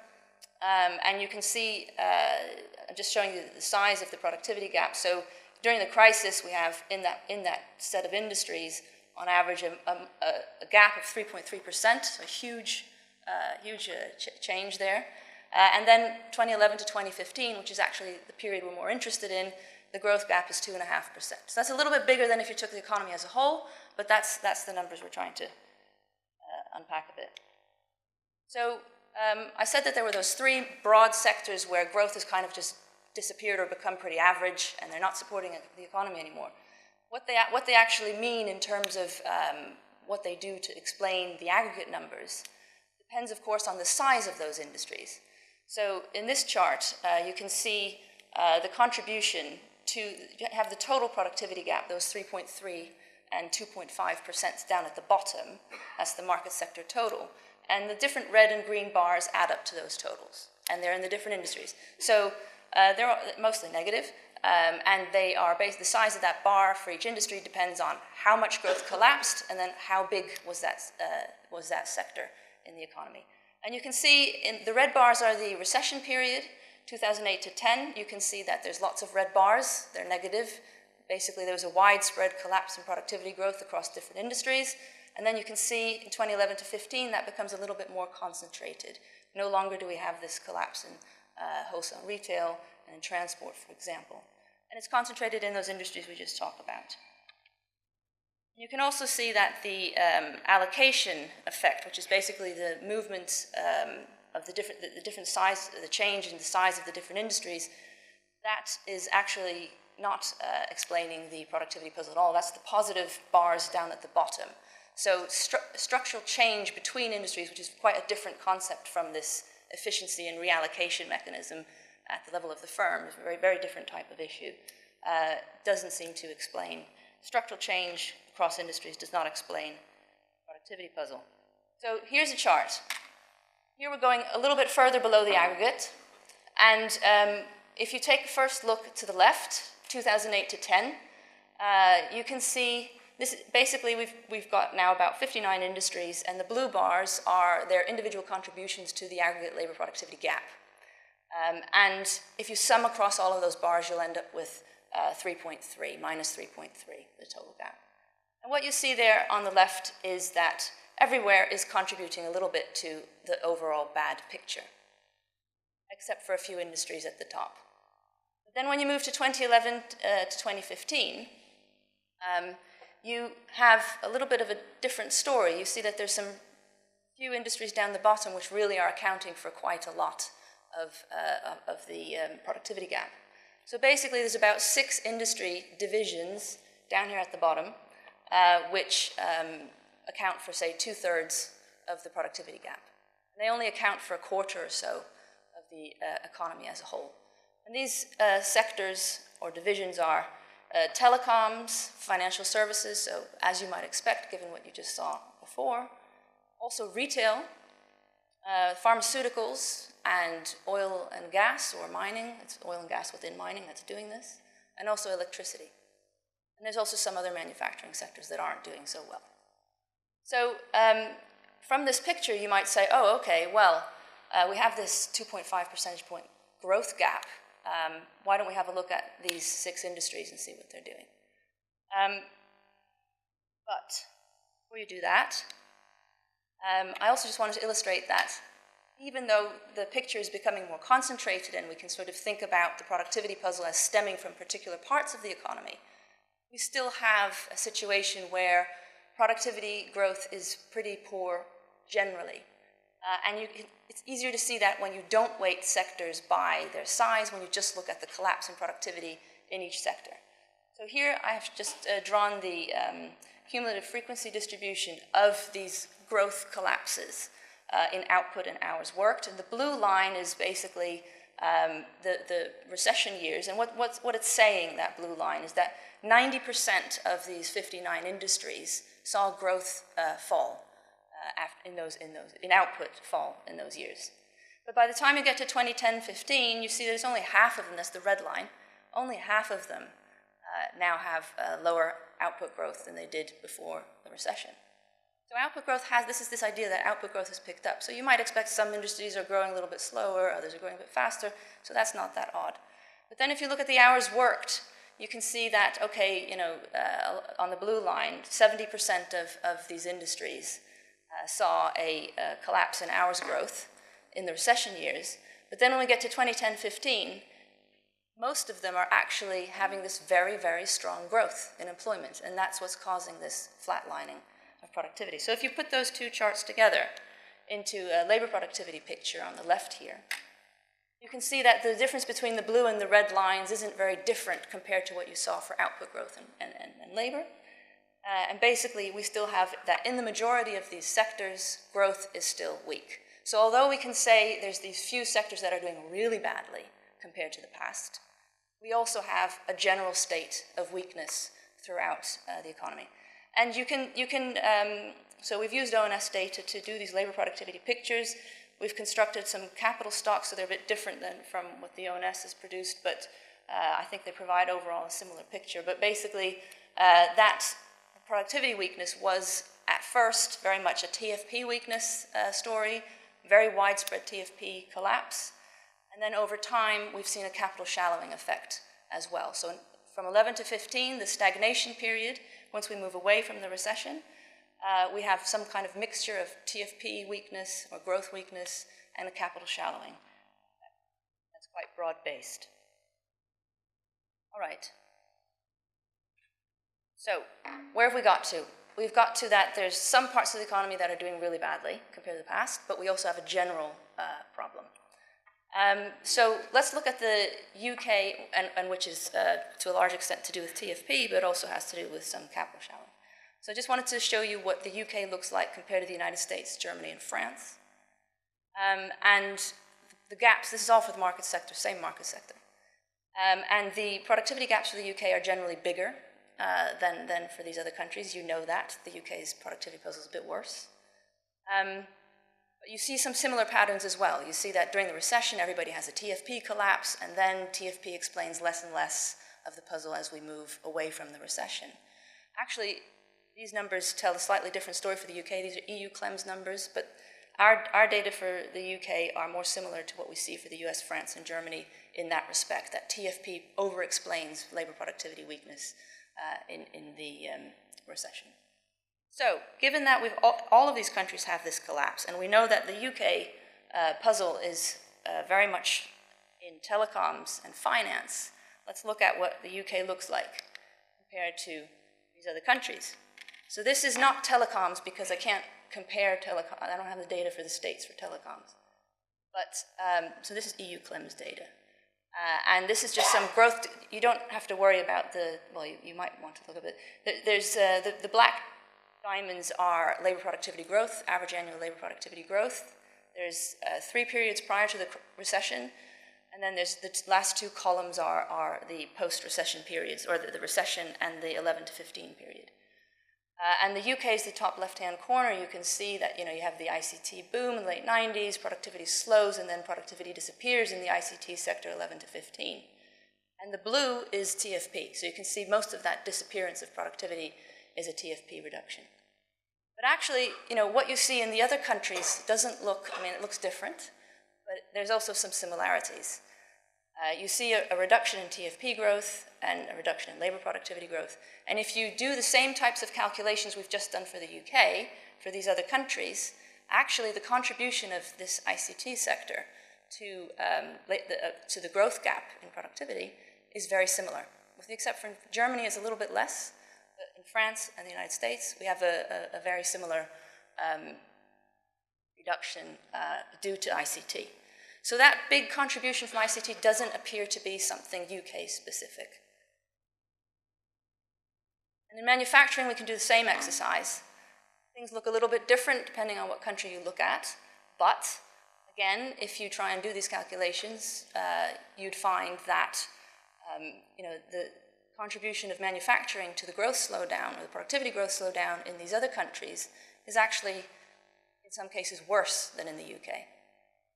And you can see, I'm just showing you the size of the productivity gap. So during the crisis, we have in that set of industries, on average, a gap of 3.3%, so a huge change there. And then 2011 to 2015, which is actually the period we're more interested in, the growth gap is 2.5%. So that's a little bit bigger than if you took the economy as a whole, but that's the numbers we're trying to unpack a bit. So I said that there were those three broad sectors where growth has kind of just disappeared or become pretty average, and they're not supporting the economy anymore. What they actually mean in terms of what they do to explain the aggregate numbers depends, of course, on the size of those industries. So in this chart, you can see the contribution to have the total productivity gap, those 3.3 and 2.5% down at the bottom. That's the market sector total. And the different red and green bars add up to those totals. And they're in the different industries. So they're mostly negative. And they are the size of that bar for each industry depends on how much growth collapsed and then how big was that sector in the economy. And you can see in the red bars are the recession period, 2008 to 10. You can see that there's lots of red bars. They're negative. Basically, there was a widespread collapse in productivity growth across different industries. And then you can see in 2011 to 15, that becomes a little bit more concentrated. No longer do we have this collapse in wholesale retail and in transport, for example. And it's concentrated in those industries we just talked about. You can also see that the allocation effect, which is basically the movement of the different size, the change in the size of the different industries, that is actually not explaining the productivity puzzle at all. That's the positive bars down at the bottom. So structural change between industries, which is quite a different concept from this efficiency and reallocation mechanism at the level of the firm, is a very, very different type of issue, doesn't seem to explain. Structural change across industries does not explain the productivity puzzle. So here's a chart. Here we're going a little bit further below the aggregate. And if you take a first look to the left, 2008 to 10, you can see this. Basically, we've got now about 59 industries, and the blue bars are their individual contributions to the aggregate labor productivity gap. And if you sum across all of those bars, you'll end up with 3.3, minus 3.3, the total gap. And what you see there on the left is that everywhere is contributing a little bit to the overall bad picture, except for a few industries at the top. But then when you move to 2011 to 2015, you have a little bit of a different story. You see that there's some few industries down the bottom which really are accounting for quite a lot of the productivity gap. So basically there's about 6 industry divisions down here at the bottom which account for, say, 2/3 of the productivity gap. And they only account for a quarter or so of the economy as a whole. And these sectors or divisions are telecoms, financial services, so as you might expect given what you just saw before, also retail, pharmaceuticals, and oil and gas or mining. It's oil and gas within mining that's doing this, and also electricity. And there's also some other manufacturing sectors that aren't doing so well. So from this picture, you might say, oh, okay, well, we have this 2.5 percentage point growth gap. Why don't we have a look at these 6 industries and see what they're doing? But before you do that, I also just wanted to illustrate that even though the picture is becoming more concentrated and we can sort of think about the productivity puzzle as stemming from particular parts of the economy, we still have a situation where productivity growth is pretty poor generally. And it's easier to see that when you don't weight sectors by their size, when you just look at the collapse in productivity in each sector. So here I have just drawn the cumulative frequency distribution of these growth collapses in output and hours worked. And the blue line is basically the recession years. And what it's saying, that blue line, is that 90% of these 59 industries saw growth fall in output fall in those years. But by the time you get to 2010-15, you see there's only half of them, that's the red line, only half of them now have lower output growth than they did before the recession. So output growth this idea that output growth has picked up. So you might expect some industries are growing a little bit slower, others are growing a bit faster, so that's not that odd. But then if you look at the hours worked, you can see that, okay, on the blue line, 70% of these industries saw a collapse in hours growth in the recession years. But then when we get to 2010-15, most of them are actually having this very, very strong growth in employment, and that's what's causing this flatlining of productivity. So if you put those two charts together into a labor productivity picture on the left here, you can see that the difference between the blue and the red lines isn't very different compared to what you saw for output growth and labor. And basically, we still have that in the majority of these sectors, growth is still weak. So although we can say there's these few sectors that are doing really badly compared to the past, we also have a general state of weakness throughout the economy. And so we've used ONS data to do these labor productivity pictures. We've constructed some capital stocks, so they're a bit different than from what the ONS has produced, but I think they provide overall a similar picture. But basically, that productivity weakness was at first very much a TFP weakness story, very widespread TFP collapse. And then over time, we've seen a capital shallowing effect as well. So from 11 to 15, the stagnation period, once we move away from the recession, we have some kind of mixture of TFP weakness or growth weakness and a capital shallowing. That's quite broad-based. All right. So where have we got to? We've got to that there's some parts of the economy that are doing really badly compared to the past, but we also have a general problem. So let's look at the UK, and which is to a large extent to do with TFP, but also has to do with some capital shallowing. So I just wanted to show you what the UK looks like compared to the United States, Germany, and France. And the gaps, this is all for the market sector, same market sector. And the productivity gaps for the UK are generally bigger than for these other countries. You know that. The UK's productivity puzzle is a bit worse. But you see some similar patterns as well. You see that during the recession, everybody has a TFP collapse, and then TFP explains less and less of the puzzle as we move away from the recession. Actually, these numbers tell a slightly different story for the UK. These are EU CLEMS numbers, but our data for the UK are more similar to what we see for the US, France, and Germany in that respect, that TFP over-explains labor productivity weakness in the recession. So, given that all of these countries have this collapse, and we know that the UK puzzle is very much in telecoms and finance, let's look at what the UK looks like compared to these other countries. So this is not telecoms because I can't compare telecoms. I don't have the data for the States for telecoms. But, so this is EU CLEMS data. And this is just some growth. You don't have to worry about well, you might want to look at it. There's the black diamonds are labor productivity growth, average annual labor productivity growth. There's 3 periods prior to the recession, and then there's the last 2 columns are the post-recession periods, or the recession and the 11 to 15 period. And the UK is the top left-hand corner. You can see that you have the ICT boom in the late 90s, productivity slows, and then productivity disappears in the ICT sector 11 to 15. And the blue is TFP. So you can see most of that disappearance of productivity is a TFP reduction. But actually, what you see in the other countries doesn't look, it looks different, but there's also some similarities. You see a reduction in TFP growth and a reduction in labor productivity growth. And if you do the same types of calculations we've just done for the UK, for these other countries, actually the contribution of this ICT sector to the growth gap in productivity is very similar, with the exception Germany is a little bit less. But in France and the United States, we have a very similar reduction due to ICT. So that big contribution from ICT doesn't appear to be something UK specific. And in manufacturing, we can do the same exercise. Things look a little bit different depending on what country you look at. But again, if you try and do these calculations, you'd find that the contribution of manufacturing to the growth slowdown, or the productivity growth slowdown in these other countries is actually, in some cases, worse than in the UK.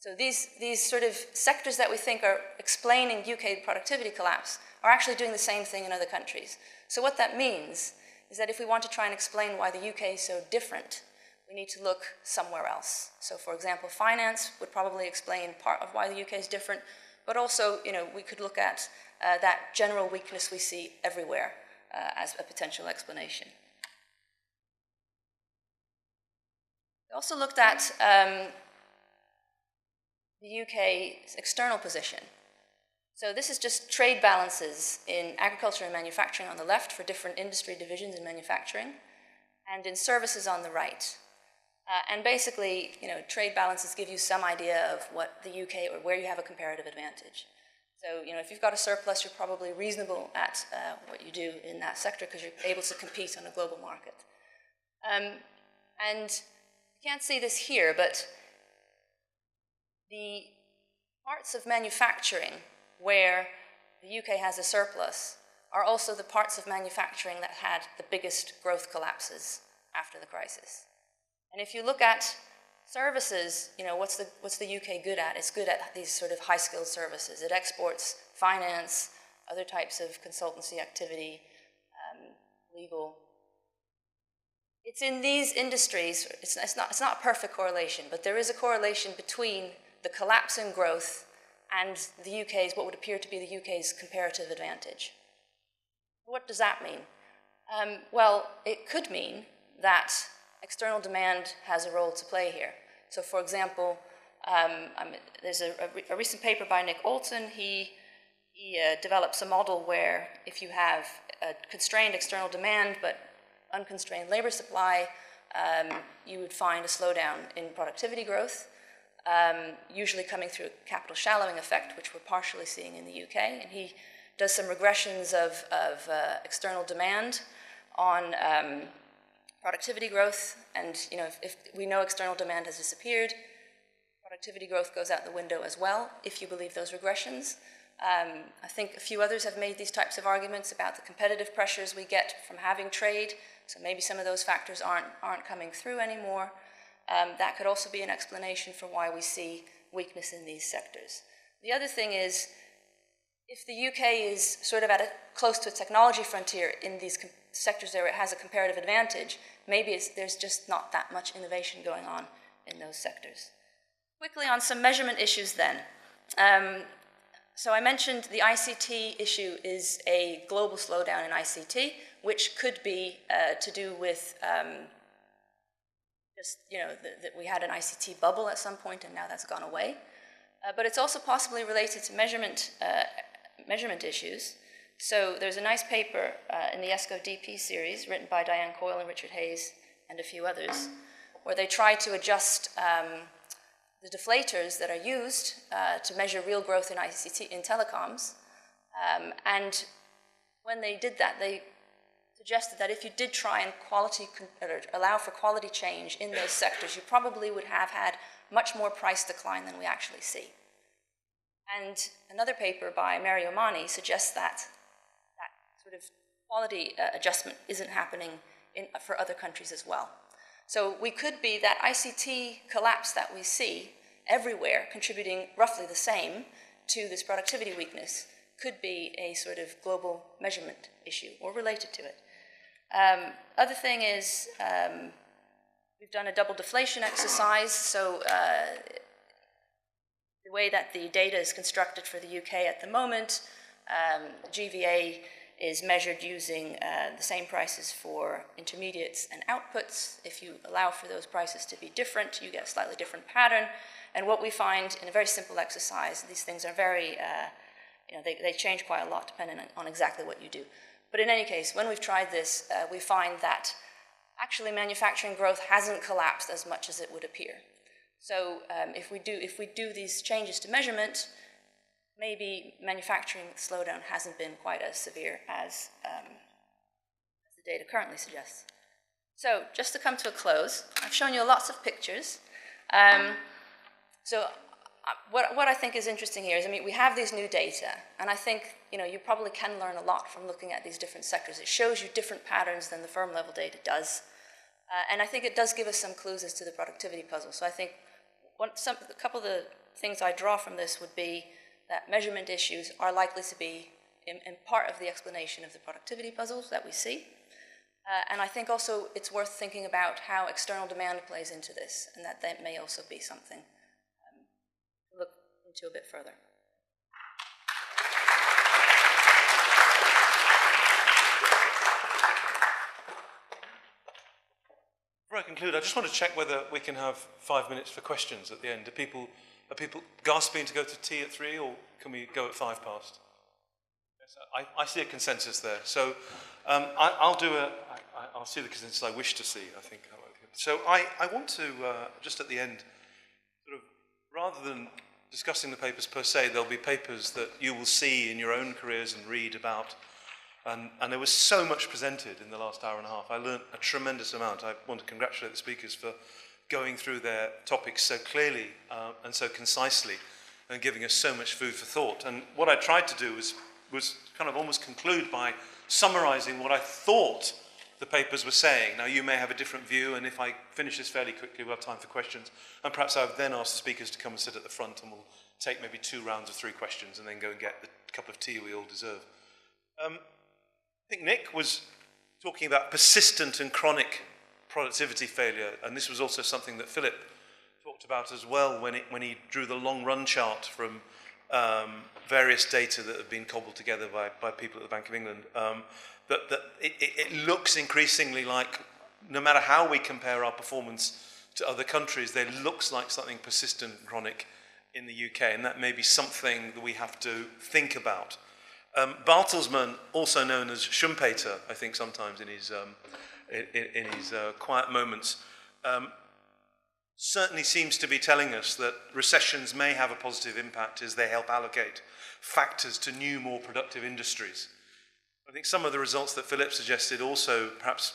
So these sort of sectors that we think are explaining UK productivity collapse are actually doing the same thing in other countries. So what that means is that if we want to try and explain why the UK is so different, we need to look somewhere else. So for example, finance would probably explain part of why the UK is different, but also, we could look at that general weakness we see everywhere as a potential explanation. We also looked at the UK's external position. So this is just trade balances in agriculture and manufacturing on the left for different industry divisions in manufacturing, and in services on the right. And basically, trade balances give you some idea of what the UK, or where you have a comparative advantage. So, if you've got a surplus, you're probably reasonable at what you do in that sector because you're able to compete on a global market. And you can't see this here, but the parts of manufacturing where the UK has a surplus are also the parts of manufacturing that had the biggest growth collapses after the crisis. And if you look at services, what's the UK good at? It's good at these sort of high-skilled services. It exports finance, other types of consultancy activity, legal. It's in these industries, it's not a perfect correlation, but there is a correlation between the collapse in growth and the UK's, what would appear to be the UK's comparative advantage. What does that mean? Well, it could mean that external demand has a role to play here. So for example, there's a recent paper by Nick Olton. He develops a model where if you have a constrained external demand but unconstrained labor supply, you would find a slowdown in productivity growth, usually coming through a capital shallowing effect, which we're partially seeing in the UK. And he does some regressions of external demand on productivity growth, and if we know external demand has disappeared, productivity growth goes out the window as well, if you believe those regressions. I think a few others have made these types of arguments about the competitive pressures we get from having trade, so maybe some of those factors aren't coming through anymore. That could also be an explanation for why we see weakness in these sectors. The other thing is, if the UK is sort of close to a technology frontier in these sectors where it has a comparative advantage, maybe there's just not that much innovation going on in those sectors. Quickly on some measurement issues then. So I mentioned the ICT issue is a global slowdown in ICT, which could be to do with that we had an ICT bubble at some point and now that's gone away. But it's also possibly related to measurement issues. So there's a nice paper in the ESCO DP series written by Diane Coyle and Richard Hayes and a few others, where they try to adjust the deflators that are used to measure real growth in ICT, in telecoms. And when they did that, they suggested that if you did try and allow for quality change in those sectors, you probably would have had much more price decline than we actually see. And another paper by Mary Omani suggests that sort of quality adjustment isn't happening for other countries as well. So we could be that ICT collapse that we see everywhere, contributing roughly the same to this productivity weakness, could be a sort of global measurement issue or related to it. Other thing is, we've done a double deflation exercise. So the way that the data is constructed for the UK at the moment, GVA is measured using the same prices for intermediates and outputs. If you allow for those prices to be different, you get a slightly different pattern. And what we find in a very simple exercise, these things are very, they change quite a lot depending on exactly what you do. But in any case, when we've tried this, we find that actually manufacturing growth hasn't collapsed as much as it would appear. So if we do these changes to measurement, maybe manufacturing slowdown hasn't been quite as severe as the data currently suggests. So just to come to a close, I've shown you lots of pictures. What I think is interesting here is, we have these new data, and I think you probably can learn a lot from looking at these different sectors. It shows you different patterns than the firm level data does, and I think it does give us some clues as to the productivity puzzle. So I think a couple of the things I draw from this would be that measurement issues are likely to be in part of the explanation of the productivity puzzles that we see. And I think also it's worth thinking about how external demand plays into this, and that may also be something to look into a bit further. Before I conclude, I just want to check whether we can have 5 minutes for questions at the end. Are people gasping to go to tea at 3, or can we go at 5 past? Yes, I see a consensus there. So I'll see the consensus I wish to see, I think. So I want to, just at the end, sort of, rather than discussing the papers per se, there'll be papers that you will see in your own careers and read about. And there was so much presented in the last hour and a half. I learned a tremendous amount. I want to congratulate the speakers for going through their topics so clearly and so concisely and giving us so much food for thought. And what I tried to do was kind of almost conclude by summarizing what I thought the papers were saying. Now, you may have a different view, and if I finish this fairly quickly, we'll have time for questions. And perhaps I would then ask the speakers to come and sit at the front, and we'll take maybe 2 rounds of 3 questions and then go and get the cup of tea we all deserve. I think Nick was talking about persistent and chronic productivity failure, and this was also something that Philip talked about as well when he drew the long run chart from various data that have been cobbled together by people at the Bank of England. That it looks increasingly like, no matter how we compare our performance to other countries, there looks like something persistent and chronic in the UK, and that may be something that we have to think about. Bartelsman, also known as Schumpeter, I think sometimes in his quiet moments, certainly seems to be telling us that recessions may have a positive impact as they help allocate factors to new, more productive industries. I think some of the results that Philip suggested also perhaps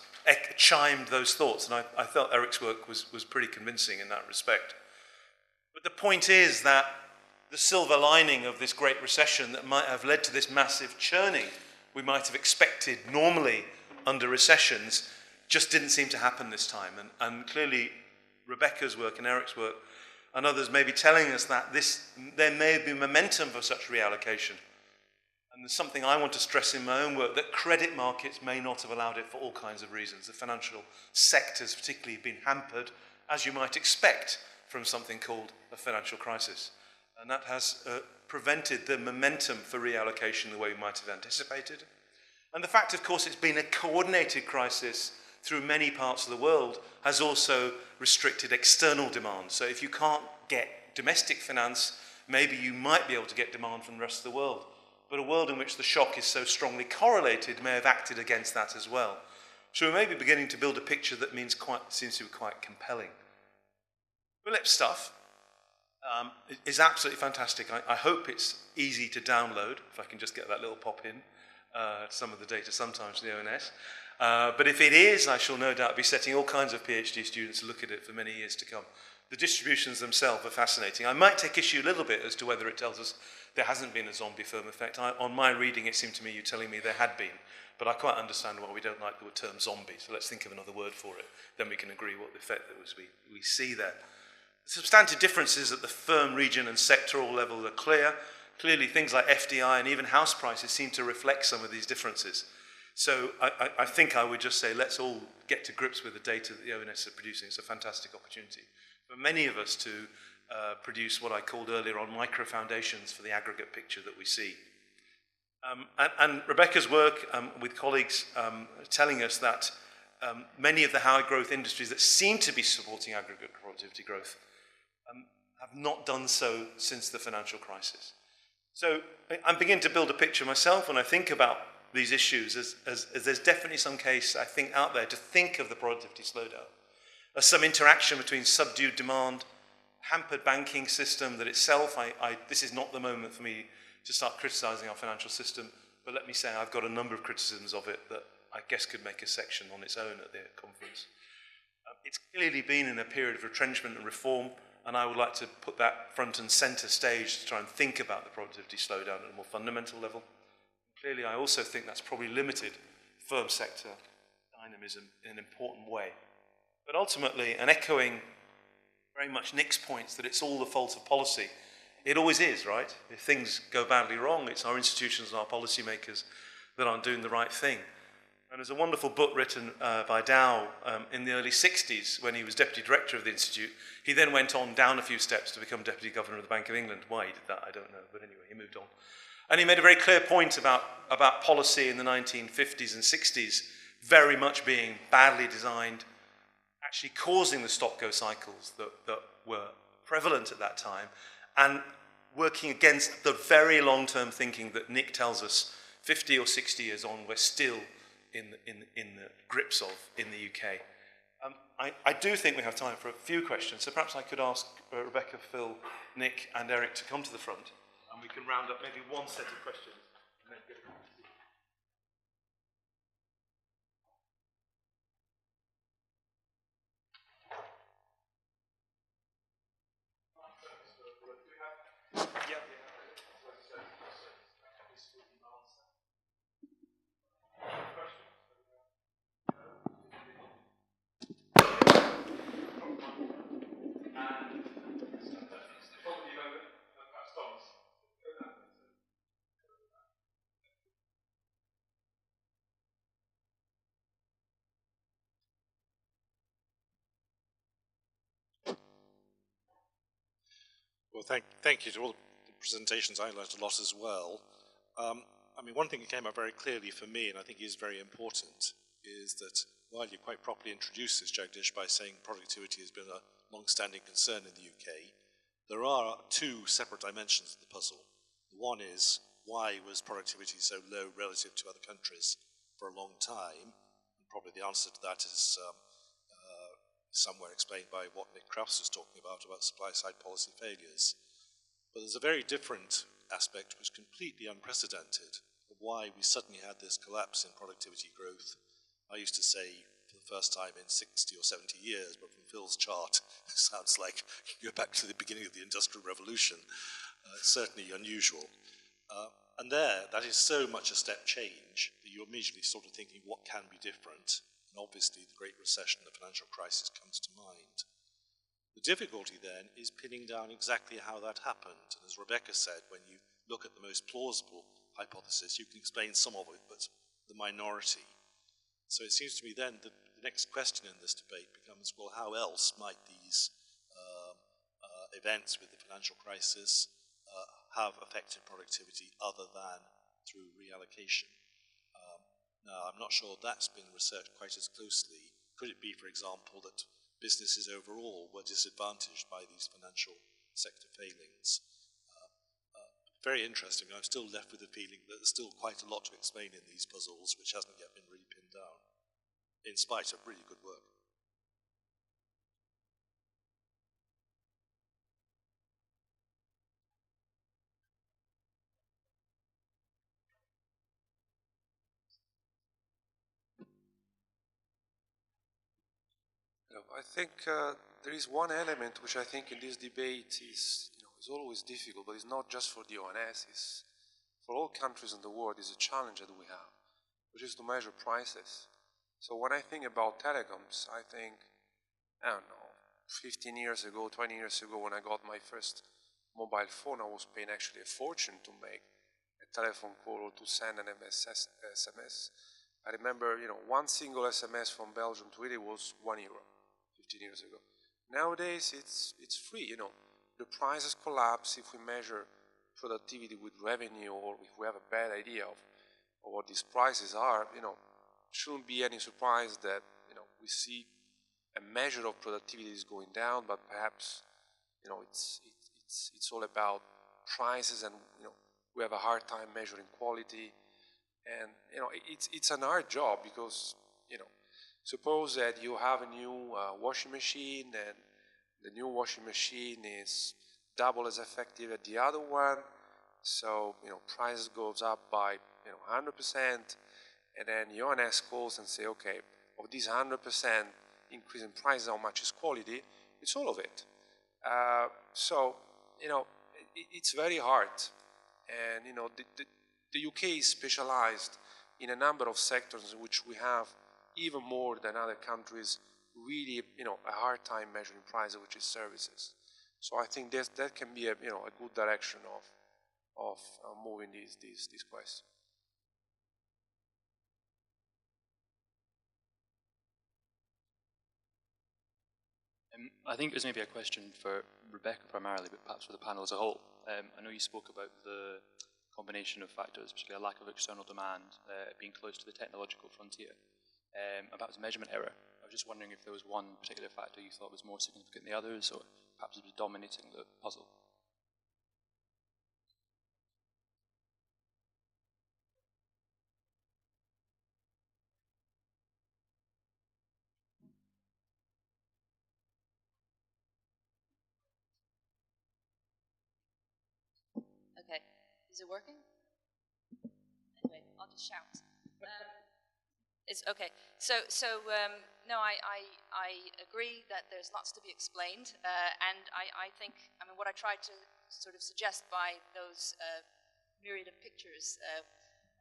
chimed those thoughts, and I felt Eric's work was pretty convincing in that respect. But the point is that the silver lining of this great recession that might have led to this massive churning we might have expected normally under recessions just didn't seem to happen this time. And clearly Rebecca's work and Eric's work and others may be telling us that there may be momentum for such reallocation. And there's something I want to stress in my own work, that credit markets may not have allowed it for all kinds of reasons. The financial sector's particularly been hampered, as you might expect from something called a financial crisis. And that has prevented the momentum for reallocation the way we might have anticipated. And the fact, of course, it's been a coordinated crisis through many parts of the world has also restricted external demand. So if you can't get domestic finance, maybe you might be able to get demand from the rest of the world. But a world in which the shock is so strongly correlated may have acted against that as well. So we may be beginning to build a picture that seems to be quite compelling. Philip's stuff is absolutely fantastic. I hope it's easy to download, if I can just get that little pop in some of the data sometimes in the ONS. But if it is, I shall no doubt be setting all kinds of PhD students to look at it for many years to come. The distributions themselves are fascinating. I might take issue a little bit as to whether it tells us there hasn't been a zombie firm effect. On my reading, it seemed to me you telling me there had been. But I quite understand why we don't like the term zombie, so let's think of another word for it. Then we can agree what the effect that was we see there. The substantive differences at the firm, region and sectoral level are clear. Clearly things like FDI and even house prices seem to reflect some of these differences. So I think I would just say let's all get to grips with the data that the ONS are producing. It's a fantastic opportunity for many of us to produce what I called earlier on micro foundations for the aggregate picture that we see. And Rebecca's work with colleagues telling us that many of the high growth industries that seem to be supporting aggregate productivity growth have not done so since the financial crisis. So I'm beginning to build a picture myself when I think about these issues as there's definitely some case, I think, out there to think of the productivity slowdown as some interaction between subdued demand, hampered banking system that itself, this is not the moment for me to start criticizing our financial system, but let me say I've got a number of criticisms of it that I guess could make a section on its own at the conference. It's clearly been in a period of retrenchment and reform, and I would like to put that front and center stage to try and think about the productivity slowdown at a more fundamental level. Clearly, I also think that's probably limited firm sector dynamism in an important way. But ultimately, and echoing very much Nick's points that it's all the fault of policy. It always is, right? If things go badly wrong, it's our institutions and our policymakers that aren't doing the right thing. And there's a wonderful book written by Dow in the early 60s when he was deputy director of the institute. He then went on down a few steps to become deputy governor of the Bank of England. Why he did that, I don't know, but anyway, he moved on. And he made a very clear point about policy in the 1950s and 60s very much being badly designed, actually causing the stop-go cycles that were prevalent at that time, and working against the very long-term thinking that Nick tells us 50 or 60 years on, we're still in the grips of in the UK. I do think we have time for a few questions, so perhaps I could ask Rebecca, Phil, Nick and Eric to come to the front, and we can round up maybe one set of questions. And then go to Well, thank you to all the presentations. I learned a lot as well. I mean, one thing that came out very clearly for me, and I think is very important, is that while you quite properly introduced this, Jagdish, by saying productivity has been a long-standing concern in the UK, there are two separate dimensions of the puzzle. One is, why was productivity so low relative to other countries for a long time? And probably the answer to that is somewhere explained by what Nick Krauss was talking about supply-side policy failures. But there's a very different aspect, which is completely unprecedented, of why we suddenly had this collapse in productivity growth. I used to say, for the first time in 60 or 70 years, but from Phil's chart, it sounds like you go back to the beginning of the Industrial Revolution. Certainly unusual. And that is so much a step change that you're immediately sort of thinking, what can be different? And obviously the Great Recession, the financial crisis comes to mind. The difficulty then is pinning down exactly how that happened. And as Rebecca said, when you look at the most plausible hypothesis, you can explain some of it, but the minority. So it seems to me then that the next question in this debate becomes, well, how else might these events with the financial crisis have affected productivity other than through reallocation? Now, I'm not sure that's been researched quite as closely. Could it be, for example, that businesses overall were disadvantaged by these financial sector failings? Very interesting. I'm still left with the feeling that there's still quite a lot to explain in these puzzles, which hasn't yet been really pinned down, in spite of really good work. I think there is one element which I think in this debate is always difficult, but it's not just for the ONS, it's for all countries in the world is a challenge that we have, which is to measure prices. So when I think about telecoms, I think, I don't know, 15 years ago, 20 years ago, when I got my first mobile phone, I was paying actually a fortune to make a telephone call or to send an SMS. I remember, one single SMS from Belgium to Italy was €1. 15 years ago. Nowadays, it's free, The prices collapse if we measure productivity with revenue, or if we have a bad idea of what these prices are, shouldn't be any surprise that, we see a measure of productivity is going down, but perhaps, it's all about prices, and, we have a hard time measuring quality. And, it's an hard job because, suppose that you have a new washing machine, and the new washing machine is double as effective as the other one. So, price goes up by, 100%. And then the ONS calls and say, okay, of this 100% increase in price, how much is quality? It's all of it. So, it's very hard. And, the UK is specialized in a number of sectors in which we have, even more than other countries, really, a hard time measuring prices, which is services. So I think that can be a good direction of moving these questions. I think it was maybe a question for Rebecca primarily, but perhaps for the panel as a whole. I know you spoke about the combination of factors, particularly a lack of external demand, being close to the technological frontier, about the measurement error. I was just wondering if there was one particular factor you thought was more significant than the others, or perhaps it was dominating the puzzle. Okay, is it working? Anyway, I'll just shout. It's okay. No, I agree that there's lots to be explained, and I think, what I tried to sort of suggest by those myriad of pictures that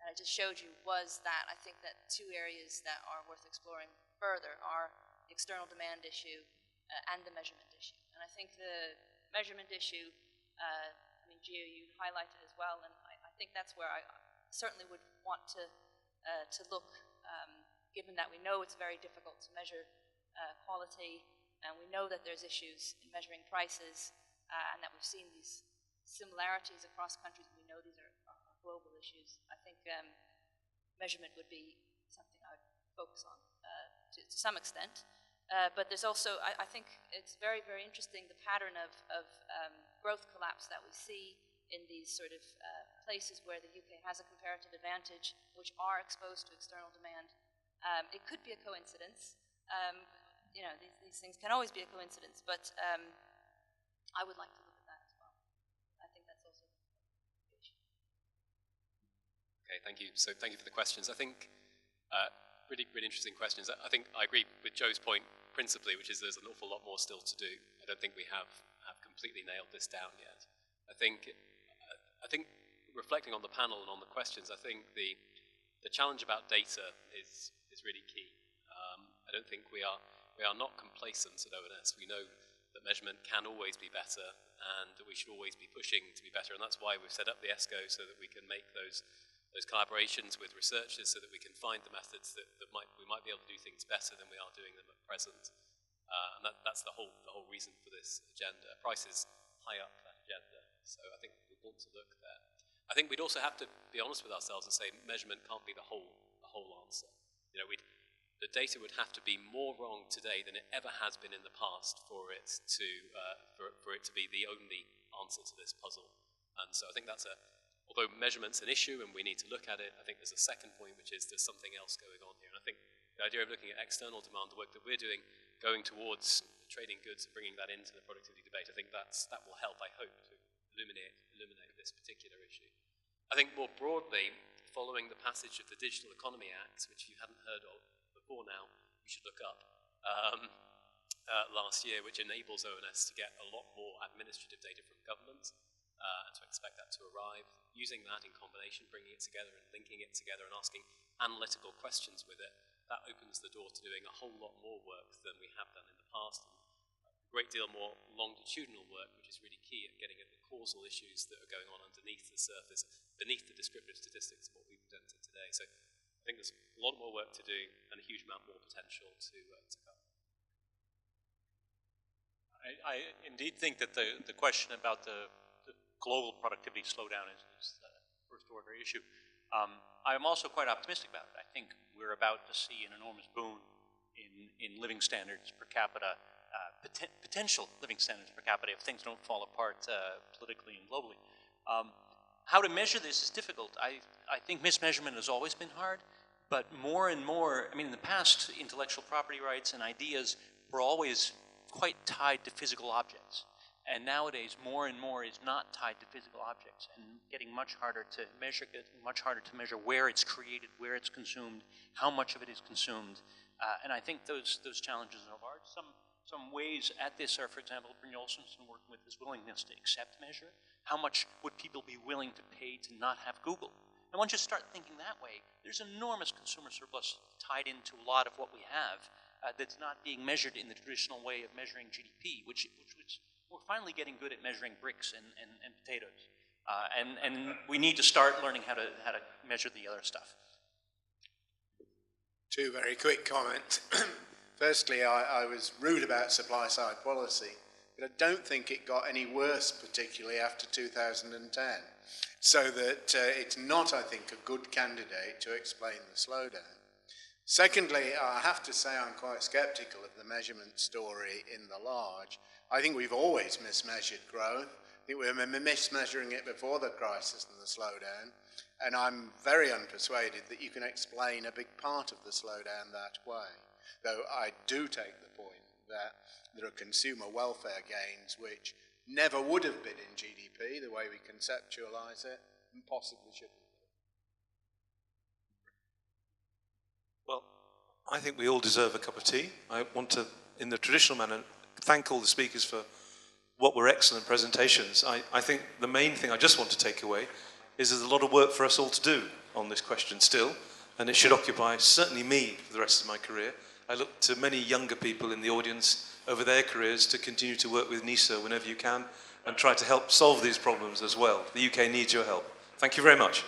I just showed you was that I think that two areas that are worth exploring further are the external demand issue and the measurement issue. And I think the measurement issue, Gio, you highlighted as well, and I think that's where I certainly would want to look, given that we know it's very difficult to measure quality, and we know that there's issues in measuring prices, and that we've seen these similarities across countries, and we know these are global issues. I think measurement would be something I would focus on to some extent. But there's also, I think it's very, very interesting, the pattern of growth collapse that we see in these sort of places where the UK has a comparative advantage, which are exposed to external demand. It could be a coincidence. These things can always be a coincidence, but I would like to look at that as well. I think that's also an issue. Okay, thank you. So thank you for the questions. I think really, really interesting questions. I think I agree with Joe's point principally, which is there's an awful lot more still to do. I don't think we have completely nailed this down yet. I think reflecting on the panel and on the questions, I think the challenge about data is really key. I don't think we are not complacent at ONS. We know that measurement can always be better, and that we should always be pushing to be better. And that's why we've set up the ESCO, so that we can make those collaborations with researchers, so that we can find the methods that we might be able to do things better than we are doing them at present. And that's the whole reason for this agenda. Prices high up that agenda, so I think we want to look there. I think we'd also have to be honest with ourselves and say measurement can't be the whole answer. The data would have to be more wrong today than it ever has been in the past for it to be the only answer to this puzzle. And so I think although measurement's an issue and we need to look at it, I think there's a second point, which is there's something else going on here. And I think the idea of looking at external demand, the work that we're doing, going towards trading goods and bringing that into the productivity debate, I think that will help, I hope, to illuminate this particular issue. I think more broadly, following the passage of the Digital Economy Act, which you hadn't heard of before now, you should look up, last year, which enables ONS to get a lot more administrative data from government, and to expect that to arrive. Using that in combination, bringing it together and linking it together and asking analytical questions with it, that opens the door to doing a whole lot more work than we have done in the past, and a great deal more longitudinal work, which is really key at getting at the causal issues that are going on underneath the surface, beneath the descriptive statistics of what we presented today. So I think there's a lot more work to do and a huge amount more potential to come. I indeed think that the question about the global productivity slowdown is the first order issue. I'm also quite optimistic about it. I think we're about to see an enormous boom in living standards per capita, potential living standards per capita if things don't fall apart politically and globally. How to measure this is difficult. I think mismeasurement has always been hard, but more and more, in the past, intellectual property rights and ideas were always quite tied to physical objects. And nowadays, more and more is not tied to physical objects, and getting much harder to measure, where it's created, where it's consumed, how much of it is consumed. And I think those challenges are large. Some ways at this are, for example, Brynjolf Olsen's working with his willingness to accept measure. How much would people be willing to pay to not have Google? And once you start thinking that way, there's enormous consumer surplus tied into a lot of what we have. that's not being measured in the traditional way of measuring GDP, which we're finally getting good at measuring bricks and potatoes. And we need to start learning how to measure the other stuff. Two very quick comments. Firstly, I was rude about supply-side policy, but I don't think it got any worse, particularly after 2010. So that it's not, I think, a good candidate to explain the slowdown. Secondly, I have to say I'm quite sceptical of the measurement story in the large. I think we've always mismeasured growth. I think we were mismeasuring it before the crisis and the slowdown. And I'm very unpersuaded that you can explain a big part of the slowdown that way. Though I do take the point that there are consumer welfare gains which never would have been in GDP, the way we conceptualize it, and possibly shouldn't. Well, I think we all deserve a cup of tea. I want to, in the traditional manner, thank all the speakers for what were excellent presentations. I think the main thing I just want to take away is there's a lot of work for us all to do on this question still, and it should occupy certainly me for the rest of my career. I look to many younger people in the audience over their careers to continue to work with NIESR whenever you can and try to help solve these problems as well. The UK needs your help. Thank you very much.